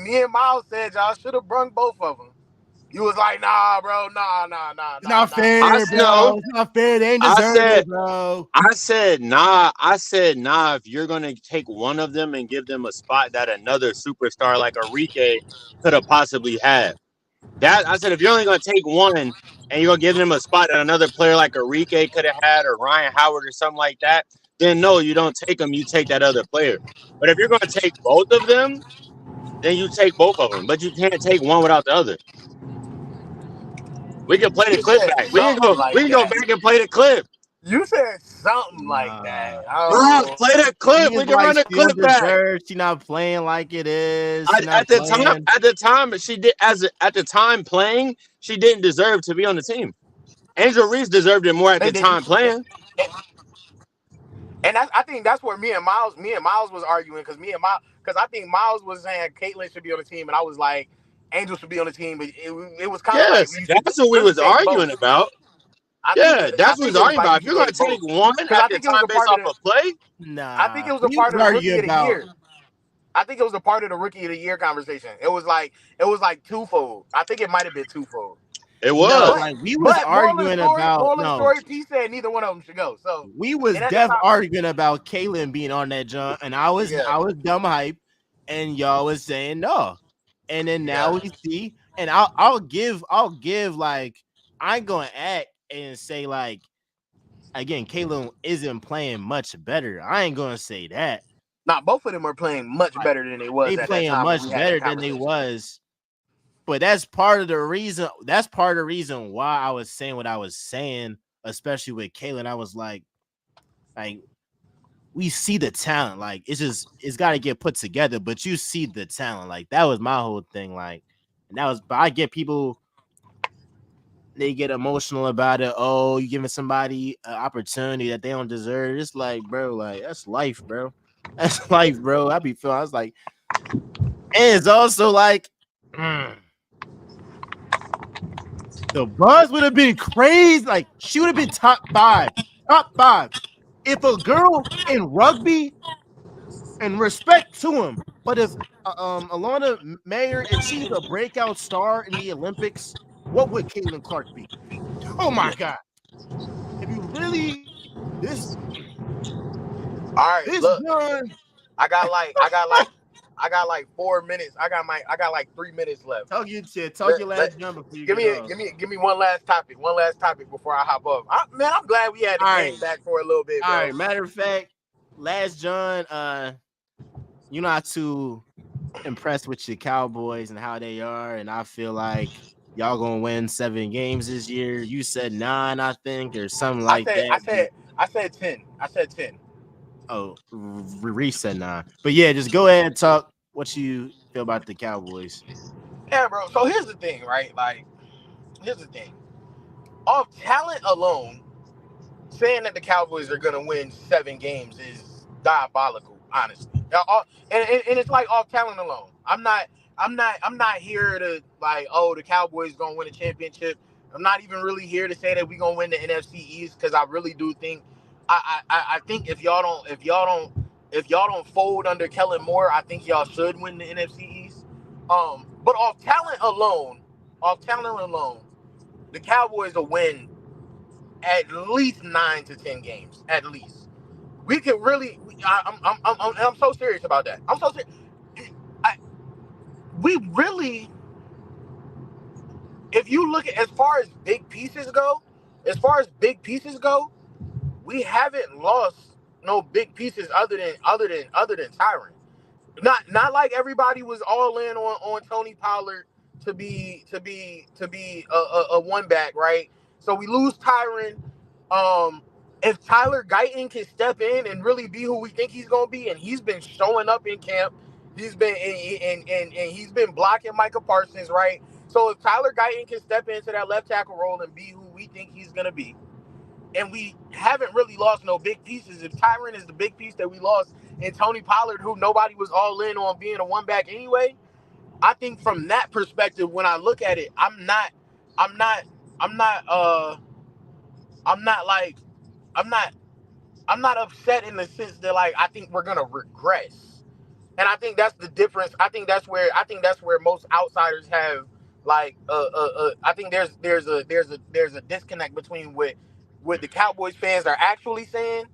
me and Miles said y'all should have brung both of them. You was like, nah, bro, It's not nah. fair, No. bro. It's not fair. They ain't I deserve said it, bro. I said nah. I said nah. If you're gonna take one of them and give them a spot that another superstar like Enrique could have possibly had, that I said if you're only gonna take one and you're gonna give them a spot that another player like Enrique could have had or Ryan Howard or something like that, then no, you don't take them. You take that other player. But if you're gonna take both of them, then you take both of them. But you can't take one without the other. We can play the You clip said back. something We like can go that. back and play the clip. You said something like that. Nah. Bro, Oh, play the She clip. is We can like run the she don't clip back. deserve. She not playing like it is. She At not the time, playing. she did at the time playing, she didn't deserve to be on the team. Angel Reese deserved it more at the and then you, time playing. and I think that's where me and Miles was arguing because I think Miles was saying Caitlyn should be on the team, and I was like, Angel should be on the team, but it was kind of like Yes, you should that's what we really was take both. arguing about. I Yeah, that's what we think was it was arguing like about. you If should you're gonna take take both one because at I the think it was time a based part of off the a play, I think Nah. it was a We part was of the rookie of arguing the about. year. I think it was a part of the rookie of the year conversation. It was like twofold. I think it might have been twofold. it No, But was. like we was arguing about moral of the no. story, P said neither one of them should go. So, We was and at the def time, arguing about Kaylin being on that jump, and yeah, I was dumb hype, and y'all was saying no. And then now yeah. we see, and I'll give like I ain't gonna act and say like again, Kaylin isn't playing much better. I ain't gonna say that. Now both of them are playing much Like better than they was they at that playing time when much we had that better than they conversation. was. But that's part of the reason. That's part of the reason why I was saying what I was saying, especially with Kaylin. I was like we see the talent. Like it's got to get put together. But you see the talent. Like that was my whole thing. Like, and that was. But I get people. They get emotional about it. Oh, you giving somebody an opportunity that they don't deserve. It's like, bro, like that's life, bro. That's life, bro. I be feeling. I was like, and it's also like. The buzz would have been crazy. Like she would have been top five, top five. If a girl in rugby, and respect to him, but if Alana Mayer achieved a breakout star in the Olympics, what would Caitlin Clark be? Oh my God! If you really All right, this look, done, I got like I got like I got like 4 minutes. I got like 3 minutes left. talk your shit, talk Let, your let, last number before you give get me off. give me one last topic. One last topic before I hop off. Man, I'm glad we had the All right, game back for a little bit, all bro. right. Matter of fact, last John, you're not too impressed with your Cowboys and how they are, and I feel like y'all gonna win 7 games this year. You said 9, I think, or something I like said that. I said I said 10. I said 10. Oh, Reese said 9. But yeah, just go ahead and talk what you feel about the Cowboys. Yeah, bro. So here's the thing, right? Like, here's the thing. Off talent alone, saying that the Cowboys are gonna win 7 games is diabolical, honestly. And it's like off talent alone. I'm not here to like, oh, the Cowboys gonna win a championship. I'm not even really here to say that we gonna win the NFC East, because I really do think I think if y'all don't fold under Kellen Moore, I think y'all should win the NFC East. But off talent alone, the Cowboys will win at least 9 to 10 games. At least we could really. I'm so serious about that. I'm so serious. I, we really, if you look at as far as big pieces go, we haven't lost no big pieces other than Tyron. Not like everybody was all in on Tony Pollard to be a one back, right? So we lose Tyron. Um, if Tyler Guyton can step in and really be who we think he's gonna be, and he's been showing up in camp, and he's been blocking Micah Parsons, right? So if Tyler Guyton can step into that left tackle role and be who we think he's gonna be, and we haven't really lost no big pieces. If Tyron is the big piece that we lost, and Tony Pollard, who nobody was all in on being a one back anyway, I think from that perspective, when I look at it, I'm not, I'm not, I'm not like, I'm not, I'm not upset in the sense that like I think we're gonna regress. And I think that's the difference. I think that's where most outsiders have like I think there's a disconnect between what the Cowboys fans are actually saying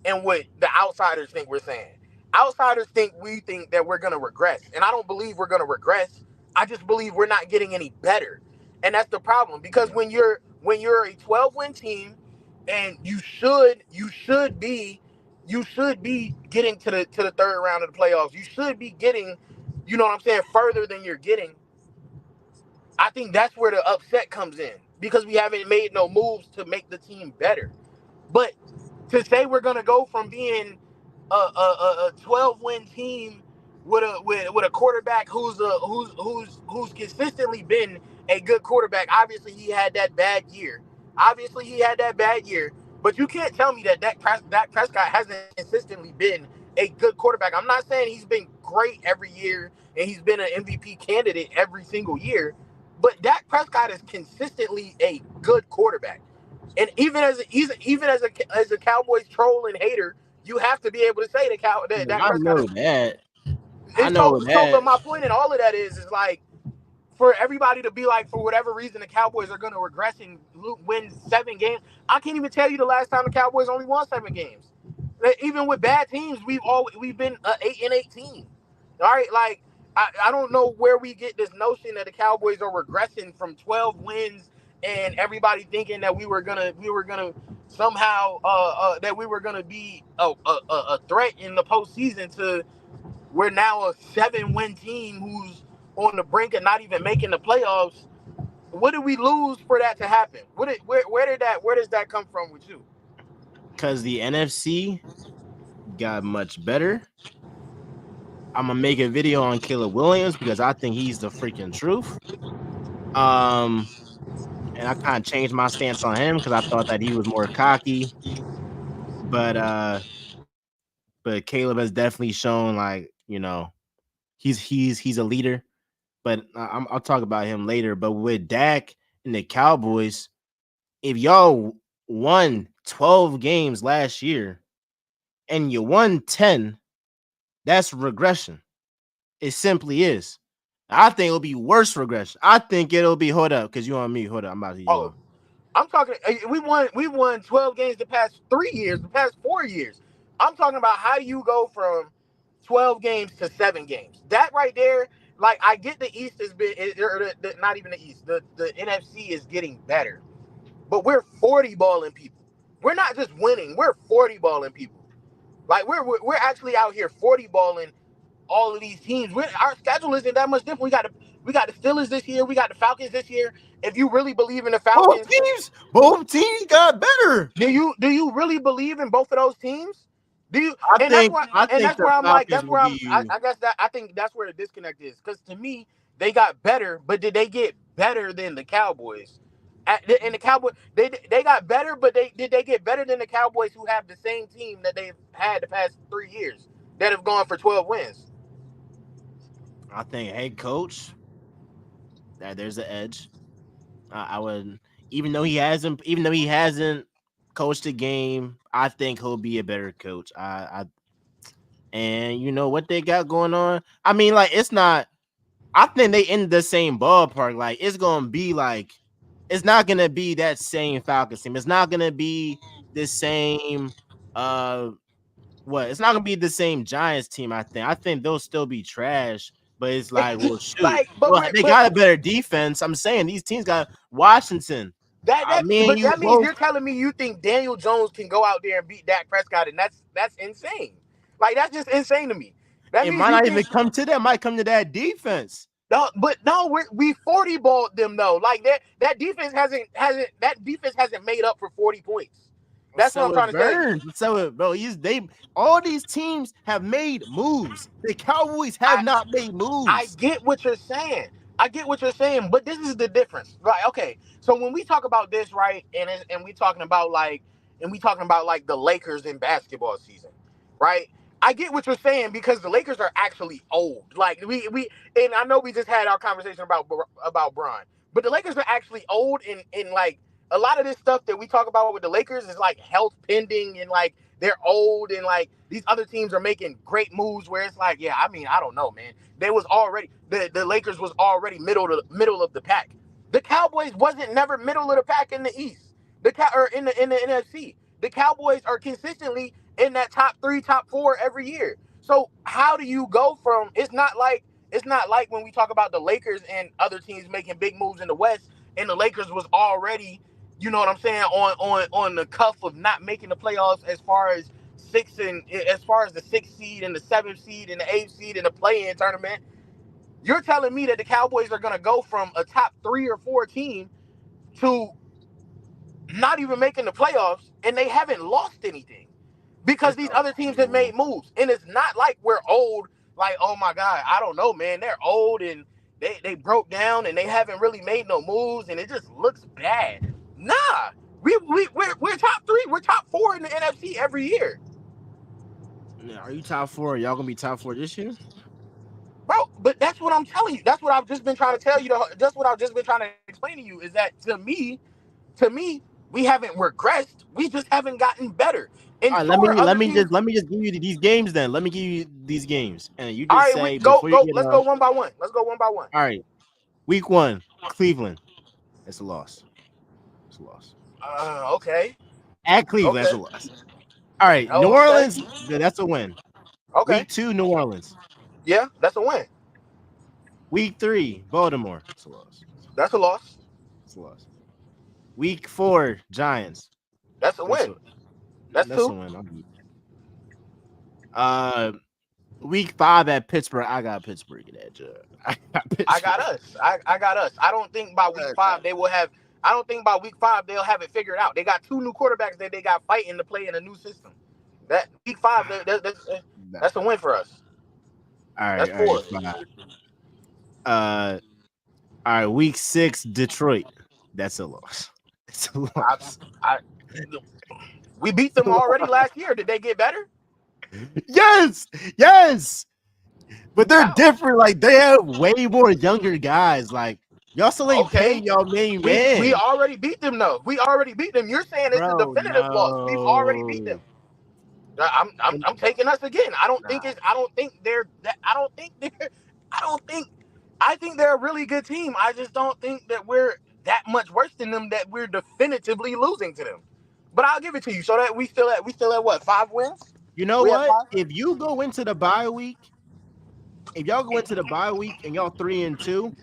and what the outsiders think we're saying. Outsiders think we think that we're gonna regress, and I don't believe we're gonna regress. I just believe we're not getting any better, and that's the problem. Because when you're a 12-win team, and you should be getting to the third round of the playoffs. You should be getting, you know what I'm saying, further than you're getting. I think that's where the upset comes in, because we haven't made no moves to make the team better. But to say we're gonna go from being a 12-win team with a quarterback who's consistently been a good quarterback. Obviously he had that bad year, but you can't tell me that Dak Prescott hasn't consistently been a good quarterback. I'm not saying he's been great every year and he's been an MVP candidate every single year, but Dak Prescott is consistently a good quarterback. And even as a Cowboys troll and hater, you have to be able to say that Dak I Prescott is. know that. I And know but that. my point in all of that is like, for everybody to be like, for whatever reason, the Cowboys are going to regress and win 7 games. I can't even tell you the last time the Cowboys only won 7 games. Even with bad teams, we've been 8-18. All right, like I don't know where we get this notion that the Cowboys are regressing from 12 wins, and everybody thinking that we were gonna somehow that we were gonna be a threat in the postseason. To We're now a 7-win team who's on the brink of not even making the playoffs. What did we lose for that to happen? Where does that come from with you? Because the NFC got much better. I'm gonna make a video on Caleb Williams because I think he's the freaking truth. Um, and I kind of changed my stance on him because I thought that he was more cocky, but Caleb has definitely shown, like, he's a leader. But I'll talk about him later. But with Dak and the Cowboys, if y'all won 12 games last year and you won 10, that's regression. It simply is. I think it'll be worse regression. I think it'll be, hold up, because you on me. Hold up, I'm about to you Oh, on. I'm talking. We won 12 games the past 3 years, the past 4 years. I'm talking about how you go from 12 games to 7 games. That right there, like, I get the East has been, not even the East. The NFC is getting better, but we're 40 balling people. We're not just winning. We're 40 balling people. Like, we're actually out here 40 balling all of these teams. Our schedule isn't that much different. We got the Steelers this year. We got the Falcons this year. If you really believe in the Both Falcons, teams, both teams got better. do you really believe in both of those teams? Do you? I And that's think why I and think that's the where I'm like, Falcons that's will where give I'm you. I guess that I think that's where the disconnect is. Because to me, they got better, but did they get better than the Cowboys? And the Cowboys, they got better, but they get better than the Cowboys, who have the same team that they've had the past 3 years that have gone for 12 wins? I think head coach that there's an edge. I would, even though he hasn't coached a game, I think he'll be a better coach. And you know what they got going on. I mean, like it's not. I think they in the same ballpark. Like it's gonna be like, it's not gonna be that same Falcons team. It's not gonna be the same. Uh, what? It's not gonna be the same Giants team. I think they'll still be trash. But it's like, well, shoot. Like, but Well, we're they but got a better defense. I'm saying these teams got Washington. Me and but you that means both. you're telling me you think Daniel Jones can go out there and beat Dak Prescott, and that's insane. Like that's just insane to me. That It means might you not think even come to that. It might come to that defense. no, but no, we 40 balled them though. Like that defense hasn't made up for 40 points. That's what I'm So trying it to tell you. burns. So it, bro, they all these teams have made moves. The Cowboys have I not made I moves. get what you're saying. I get what you're saying, but this is the difference, right? Okay, so when we talk about this, right, and we talking about like the Lakers in basketball season, right? I get what you're saying because the Lakers are actually old. Like we and I know we just had our conversation about Bron, but the Lakers are actually old and like a lot of this stuff that we talk about with the Lakers is like health pending and like they're old and like these other teams are making great moves where it's like, yeah, I mean, I don't know, man. They was already the Lakers was already middle of the pack. The Cowboys wasn't never middle of the pack in the East. Or in the NFC. The Cowboys are consistently in that top 3, top 4 every year. So how do you go from it's not like when we talk about the Lakers and other teams making big moves in the West and the Lakers was already, you know what I'm saying, on the cuff of not making the playoffs as far as the 6th seed and the 7th seed and the 8th seed in the play-in tournament. You're telling me that the Cowboys are going to go from a top 3 or 4 team to not even making the playoffs, and they haven't lost anything because It's these other teams have made moves. And it's not like we're old, like, oh my God, I don't know, man. They're old and they broke down and they haven't really made no moves and it just looks bad. Nah. We're top 3, we're top 4 in the NFC every year. Are you top 4? Y'all gonna be top 4 this year? Bro, but that's what I'm telling you. That's what I've just been trying to tell you. That's what I've just been trying to explain to you is that to me, we haven't regressed. We just haven't gotten better. And All right, sure, other teams. let me just give you these games then. Let me give you these games, and you All just right, we say go before you go. get Let's go one by one. Let's go one by one. all right, week 1, Cleveland. That's a loss. It's a loss. Okay, At Cleveland, okay. that's a loss. All right, New Oh, okay, Orleans. That's a win. okay. Week 2, New Orleans. Yeah, that's a win. Week 3, Baltimore. It's a loss. That's a loss. It's a loss. Week 4, Giants. That's a That's win. a That's that's a 2. win. Uh, week 5 at Pittsburgh. I got Pittsburgh in that job. I got I got Pittsburgh. us. I got us. I don't think by week 5 they will have. I don't think by week 5 they'll have it figured out. They got 2 new quarterbacks that they got fighting to play in a new system. That week 5, Nah. that's a win for us. That's All right, 4. fine. Uh, all right, week 6, Detroit. That's a loss. It's a I, loss. I, we beat them already last year. Did they get better? Yes, yes, but they're How? different. Like they have way more younger guys. Like y'all still ain't Okay. paying y'all main We man, already beat them though. We already beat them. You're saying it's a bro. definitive loss. We've already beat them. No, I'm taking us again. nah. I don't think they're I don't think they're I don't think I think they're a really good team. I just don't think that we're that much worse than them that we're definitively losing to them. But I'll give it to you. So that we still at what, 5 wins? You know We have what? 5? If you go into the bye week, if y'all go into the bye week and y'all 3-2,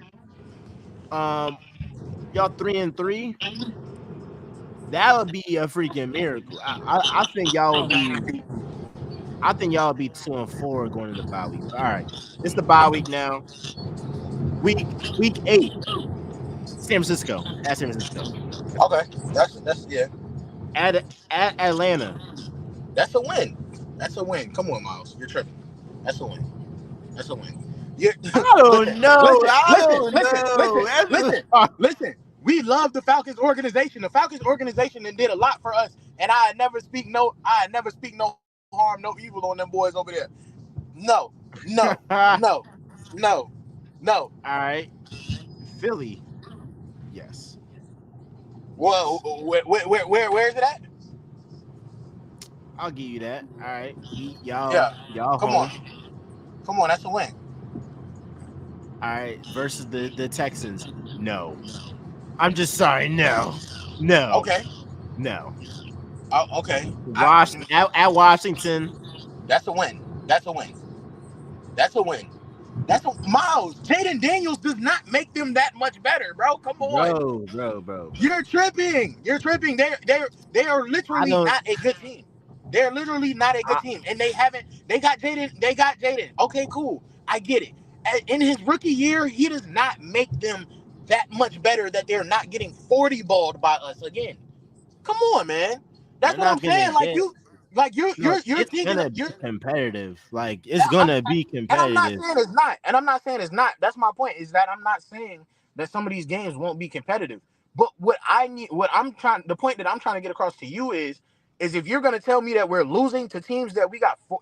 um, y'all 3-3, that would be a freaking miracle. I think y'all would be. I think y'all would be 2-4 going into the bye week. All right, it's the bye week now. Week 8, San Francisco at San Francisco Okay. That's yeah. at Atlanta. That's a win. That's a win. Come on, Miles. You're tripping. That's a win. That's a win. You I don't listen, know. listen, I listen, don't listen, know. listen, listen, listen. We love the Falcons organization. The Falcons organization and did a lot for us. And I never speak no harm, no evil on them boys over there. No, no, no, no. No. All right, Philly. Yes, Well, yes. where is it at? I'll give you that. All right, y'all Yeah. y'all Come on. home. Come on. That's a win. All right, versus the Texans. No, I'm just sorry. No, no, Okay. no. Okay. At Washington, That's a win. That's a win. That's a win. That's a Miles. Jaden Daniels does not make them that much better, bro. Come on. bro. You're tripping. You're tripping. They are I literally don't. not a good team. They're literally not a good I, team, and they haven't. They got Jaden. They got Jaden. Okay, cool. I get it. In his rookie year, he does not make them that much better that they're not getting 40 balled by us again. Come on, man. That's they're what I'm not gonna saying. Like get. you, like No, you're it's thinking gonna of be you're. competitive. Like it's gonna be And I'm not competitive. saying it's not. And I'm not saying it's not. That's my point. Is that I'm not saying that some of these games won't be competitive. But the point that I'm trying to get across to you is if you're going to tell me that we're losing to teams that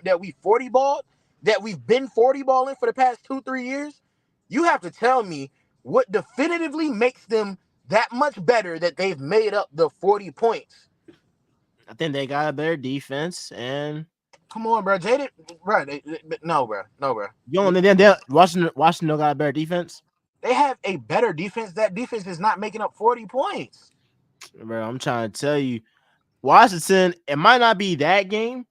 that we 40 balled, that we've been 40 balling for the past 2-3 years, you have to tell me what definitively makes them that much better that they've made up the 40 points. I think they got a better defense, and Come on, bro. Jaden, bro. No, bro. No, bro. you know, and then they Washington got a better defense. They have a better defense. That defense is not making up 40 points. Bro, I'm trying to tell you, Washington. It might not be that game.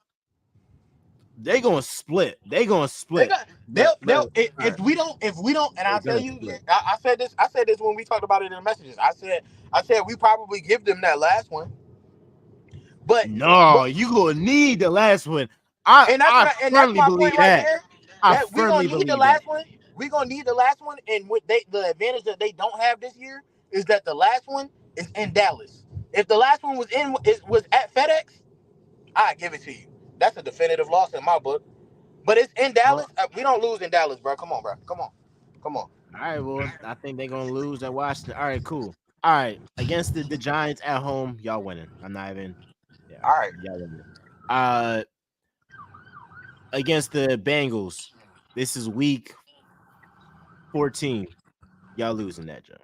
They gonna split. They gonna They split. got they'll But all right, if we don't and they're I'll tell gonna you split. I said this when we talked about it in the messages. I said we probably give them that last one. But No, but you gonna need the last one. I and I that's firmly my point believe right that. there. I That we gonna firmly need the believe that. last one. We gonna need the last one, and what the advantage that they don't have this year is that the last one is in Dallas. If the last one was at FedEx, I give it to you. That's a definitive loss in my book. But it's in Dallas. Well, We don't lose in Dallas, bro. Come on, bro. Come on. Come on. all right. Well, I think they're gonna lose at Washington. All right, cool. All right, against the Giants at home, y'all winning. I'm not even. Yeah, All right. y'all winning. Uh, against the Bengals, this is week 14. Y'all losing that, Joe.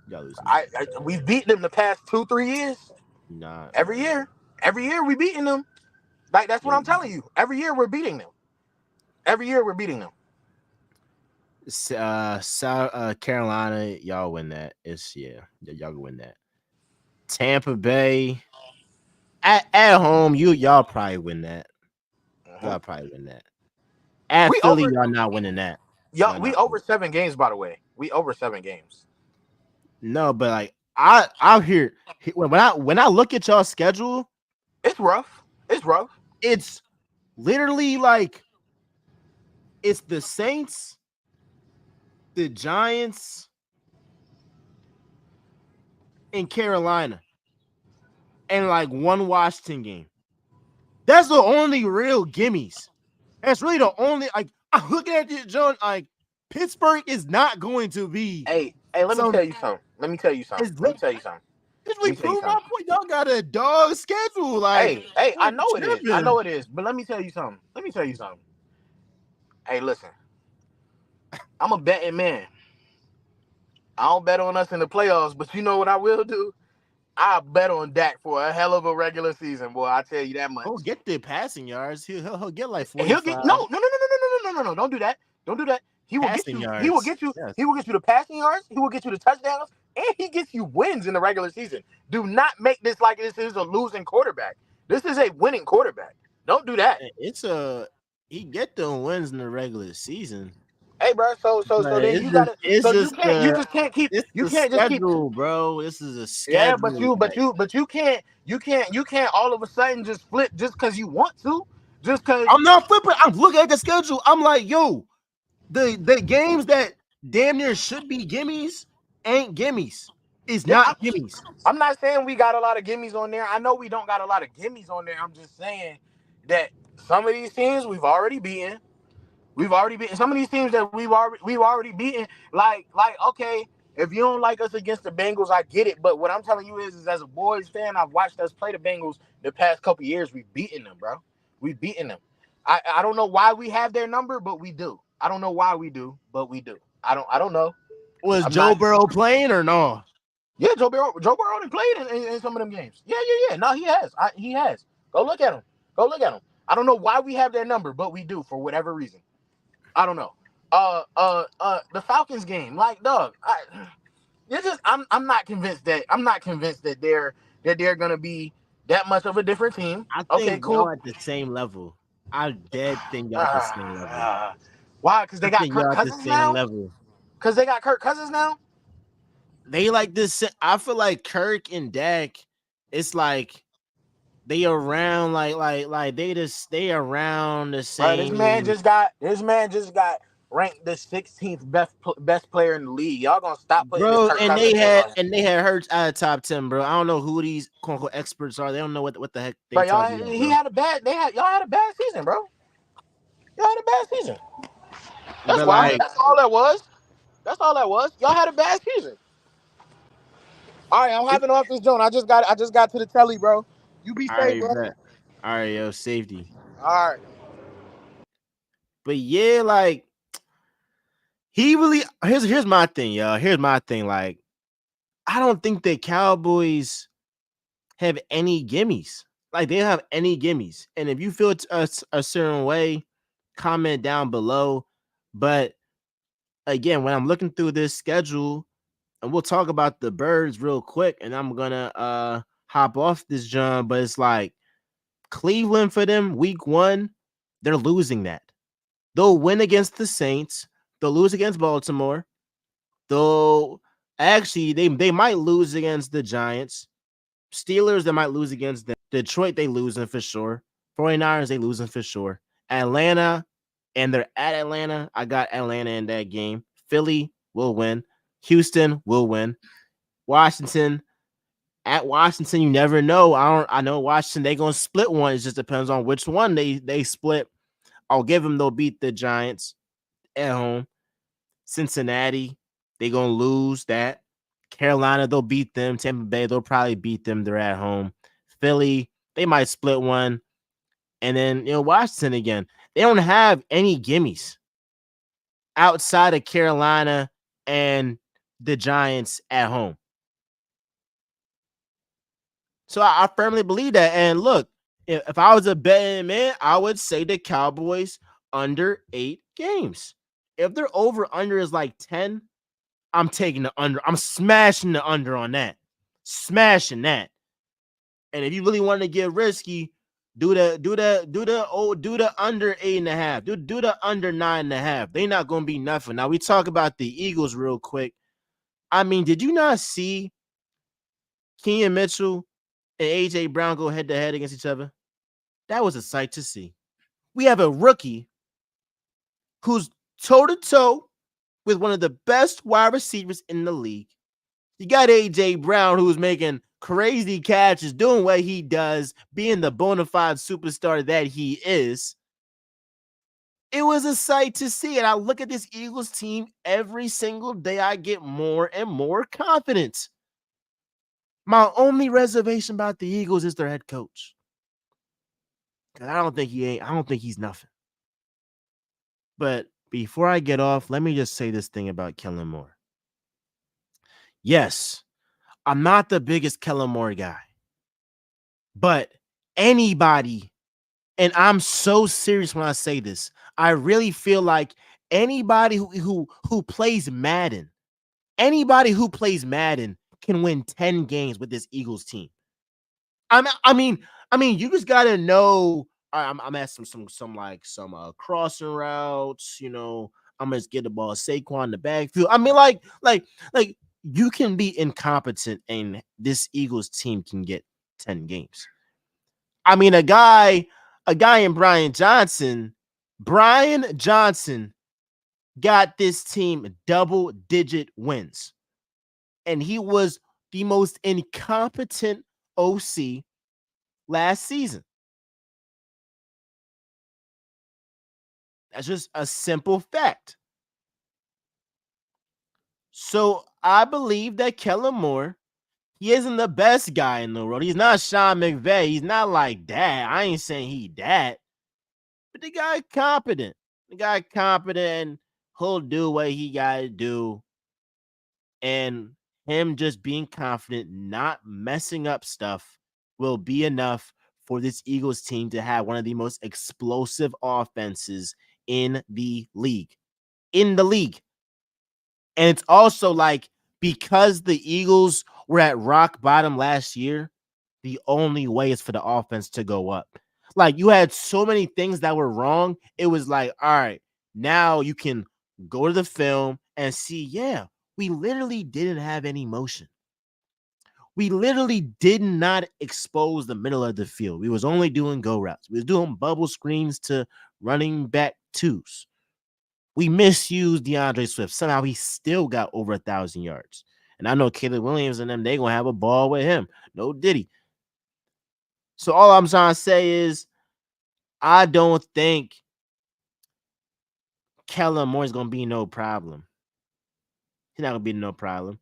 Y'all losing that. We've beaten them the past 2-3 years. Not, Every bro. year. Every year we beating them. Like that's what You're I'm telling you. Every year we're beating them. Every year we're beating them. South Carolina, y'all win that. It's y'all can win that. Tampa Bay at home, y'all probably win that. Mhm. Y'all probably win that. At We Philly, over y'all not winning that. Yo, Y'all we not over winning. 7 games, by the way. We over 7 games. No, but like I'm here when I look at y'all schedule, It's rough. It's rough. it's literally like it's the Saints, the Giants, and Carolina, and like one Washington game. That's the only real gimmies. That's really the only like I'm looking at this, John. Like Pittsburgh is not going to be Hey, let me some. tell you something. Let me tell you something. Is Let me tell you something. It's Let really me tell you prove my something. point. Y'all got a dog schedule. Like Hey, I you're know it is. I tripping. know it is. But let me tell you something. Let me tell you something. Hey, listen. I'm a betting man. I don't bet on us in the playoffs, but you know what I will do? I bet on Dak for a hell of a regular season, boy. I tell you that much. Oh, get the passing yards. He'll get like He'll get 45 no. Don't do that. Don't do that. He will get passing you. He will yards. get you. Yes. He will get you the passing yards. He will get you the touchdowns, and he gets you wins in the regular season. Do not make this like this is a losing quarterback. This is a winning quarterback. Don't do that. It's a he get them wins in the regular season. Hey, bro. So But then you gotta. it's So you just can't. You the just can't keep. it's You the can't just keep. schedule, bro. This is a Yeah, but schedule. you, but Like you, but you can't. You can't all of a sudden just flip just because you want to. Just because. I'm not flipping. I'm looking at the schedule. I'm like, yo, the games that damn near should be gimmies ain't gimmies. It's Yeah, not gimmies. I'm not saying we got a lot of gimmies on there. I know we don't got a lot of gimmies on there. I'm just saying that some of these teams we've already beaten. We've already beaten some of these teams that we've already beaten. Like okay, if you don't like us against the Bengals, I get it. But what I'm telling you is as a boys fan, I've watched us play the Bengals the past couple years. We've beaten them, bro. We've beaten them. I don't know why we have their number, but we do. I don't know why we do, but we do. I don't know. Was I'm Joe not. Burrow playing or no? Yeah, Joe Burrow done played in some of them games. Yeah. No, he has. He has. Go look at him. Go look at him. I don't know why we have their number, but we do for whatever reason. I don't know. The Falcons game, like, dog. I'm not convinced that they're gonna be that much of a different team. I Okay, think y'all cool. at the same level. I dead think y'all at the same level. Why? Because I they got think Kirk y'all at the Cousins same now. level. Because they got Kirk Cousins now. They like this. I feel like Kirk and Dak. It's like they around they around the Bro, same. this man just got ranked the 16th best player in the league. Y'all gonna stop putting this Bro, Kirk Cousins thing on him. and they had Hurts out of top 10, bro. I don't know who these quote unquote experts are. They don't know what the heck they Bro, talking about, bro. y'all had a bad season, bro. Y'all had a bad season. That's But why. like, That's all that was. That's all that was. Y'all had a bad season. All right, I'm it, hopping off this joint. I just got to the telly, bro. You be all safe, right, bro. bet. All right, yo, safety. All right. But yeah, like he really here's my thing, y'all. Here's my thing. Like, I don't think the Cowboys have any gimmies. Like they don't have any gimmies. And if you feel it's a certain way, comment down below. But again, when I'm looking through this schedule, and we'll talk about the birds real quick, and I'm gonna hop off this John. But it's like Cleveland for them, week 1, they're losing that. They'll win against the Saints, they'll lose against Baltimore, though actually they might lose against the Giants. Steelers, they might lose against them. Detroit, they losing for sure. 49ers, they losing for sure. Atlanta, and they're at Atlanta. I got Atlanta in that game. Philly will win. Houston will win. Washington, at Washington, you never know. I know Washington, they gonna split one. It just depends on which one they split. I'll give them they'll beat the Giants at home. Cincinnati, they gonna lose that. Carolina, they'll beat them. Tampa Bay, they'll probably beat them. They're at home. Philly, they might split one. And then, Washington again. They don't have any gimmies outside of Carolina and the Giants at home. So I firmly believe that. And look, if I was a betting man, I would say the Cowboys under 8 games. If their over under is like 10, I'm taking the under. I'm smashing the under on that. Smashing that. And if you really want to get risky, do the under 8.5. Do the under 9.5. They not gonna be nothing. Now we talk about the Eagles real quick. I mean, did you not see Keenan Mitchell and AJ Brown go head to head against each other? That was a sight to see. We have a rookie who's toe to toe with one of the best wide receivers in the league. You got AJ Brown, who's making crazy catches, doing what he does, being the bona fide superstar that he is. It was a sight to see. And I look at this Eagles team every single day. I get more and more confident. My only reservation about the Eagles is their head coach. Cause I don't think he's nothing. But before I get off, let me just say this thing about Kellen Moore. Yes, I'm not the biggest Kellen Moore guy, but anybody, and I'm so serious when I say this, I really feel like anybody who plays Madden, can win 10 games with this Eagles team. I mean, you just gotta know. I'm at some crossing routes. I'm gonna get the ball Saquon in the backfield. I mean, like you can be incompetent, and this Eagles team can get 10 games. I mean, a guy in Brian Johnson got this team double-digit wins, and he was the most incompetent OC last season. That's just a simple fact. So I believe that Kellen Moore, he isn't the best guy in the world. He's not Sean McVay. He's not like that. I ain't saying he that. But the guy competent. And He'll do what he gotta do, and him just being confident, not messing up stuff, will be enough for this Eagles team to have one of the most explosive offenses in the league. In the league. And it's also like because the Eagles were at rock bottom last year, the only way is for the offense to go up. Like you had so many things that were wrong. It was like, all right, now you can go to the film and see, yeah, we literally didn't have any motion. We literally did not expose the middle of the field. We was only doing go routes. We was doing bubble screens to running back twos. We misused DeAndre Swift. Somehow he still got over 1,000 yards. And I know Caleb Williams and them, they gonna have a ball with him. No diddy. So all I'm trying to say is I don't think Kellen Moore's gonna be no problem. He's not gonna be no problem.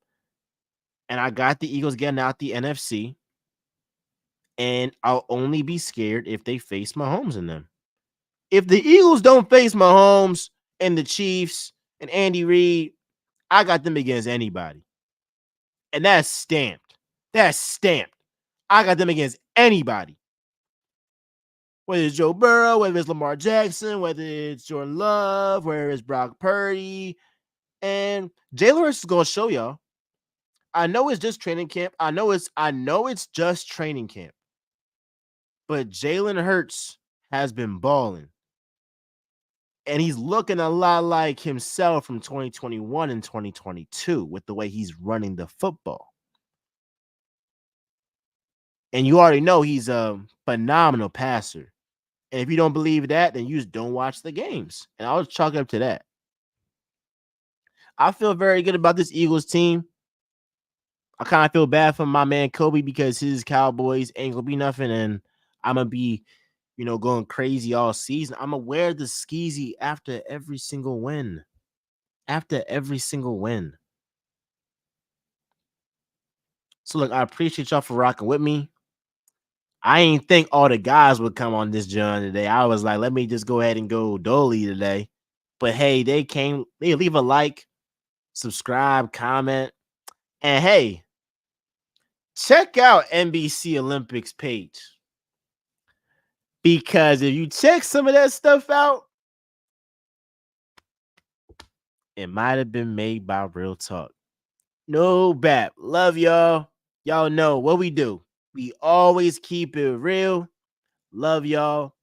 And I got the Eagles getting out the NFC. And I'll only be scared if they face Mahomes in them. If the Eagles don't face Mahomes and the Chiefs and Andy Reid, I got them against anybody. And that's stamped. That's stamped. I got them against anybody. Whether it's Joe Burrow, whether it's Lamar Jackson, whether it's Jordan Love, whether it's Brock Purdy. And Jalen Hurts is gonna show y'all. I know it's just training camp. I know it's just training camp. But Jalen Hurts has been balling. And he's looking a lot like himself from 2021 and 2022 with the way he's running the football. And you already know he's a phenomenal passer. And if you don't believe that, then you just don't watch the games. And I'll chalk it up to that. I feel very good about this Eagles team. I kind of feel bad for my man Kobe because his Cowboys ain't gonna be nothing, and I'm gonna be, going crazy all season. I'm gonna wear the skeezy after every single win. After every single win. So look, I appreciate y'all for rocking with me. I ain't think all the guys would come on this journey today. I was like, let me just go ahead and go dolly today. But hey, they came. They leave a like, subscribe, comment, and hey, check out NBC Olympics page. Because if you check some of that stuff out, it might have been made by Real Talk. No bad. Love y'all. Y'all know what we do. We always keep it real. Love y'all.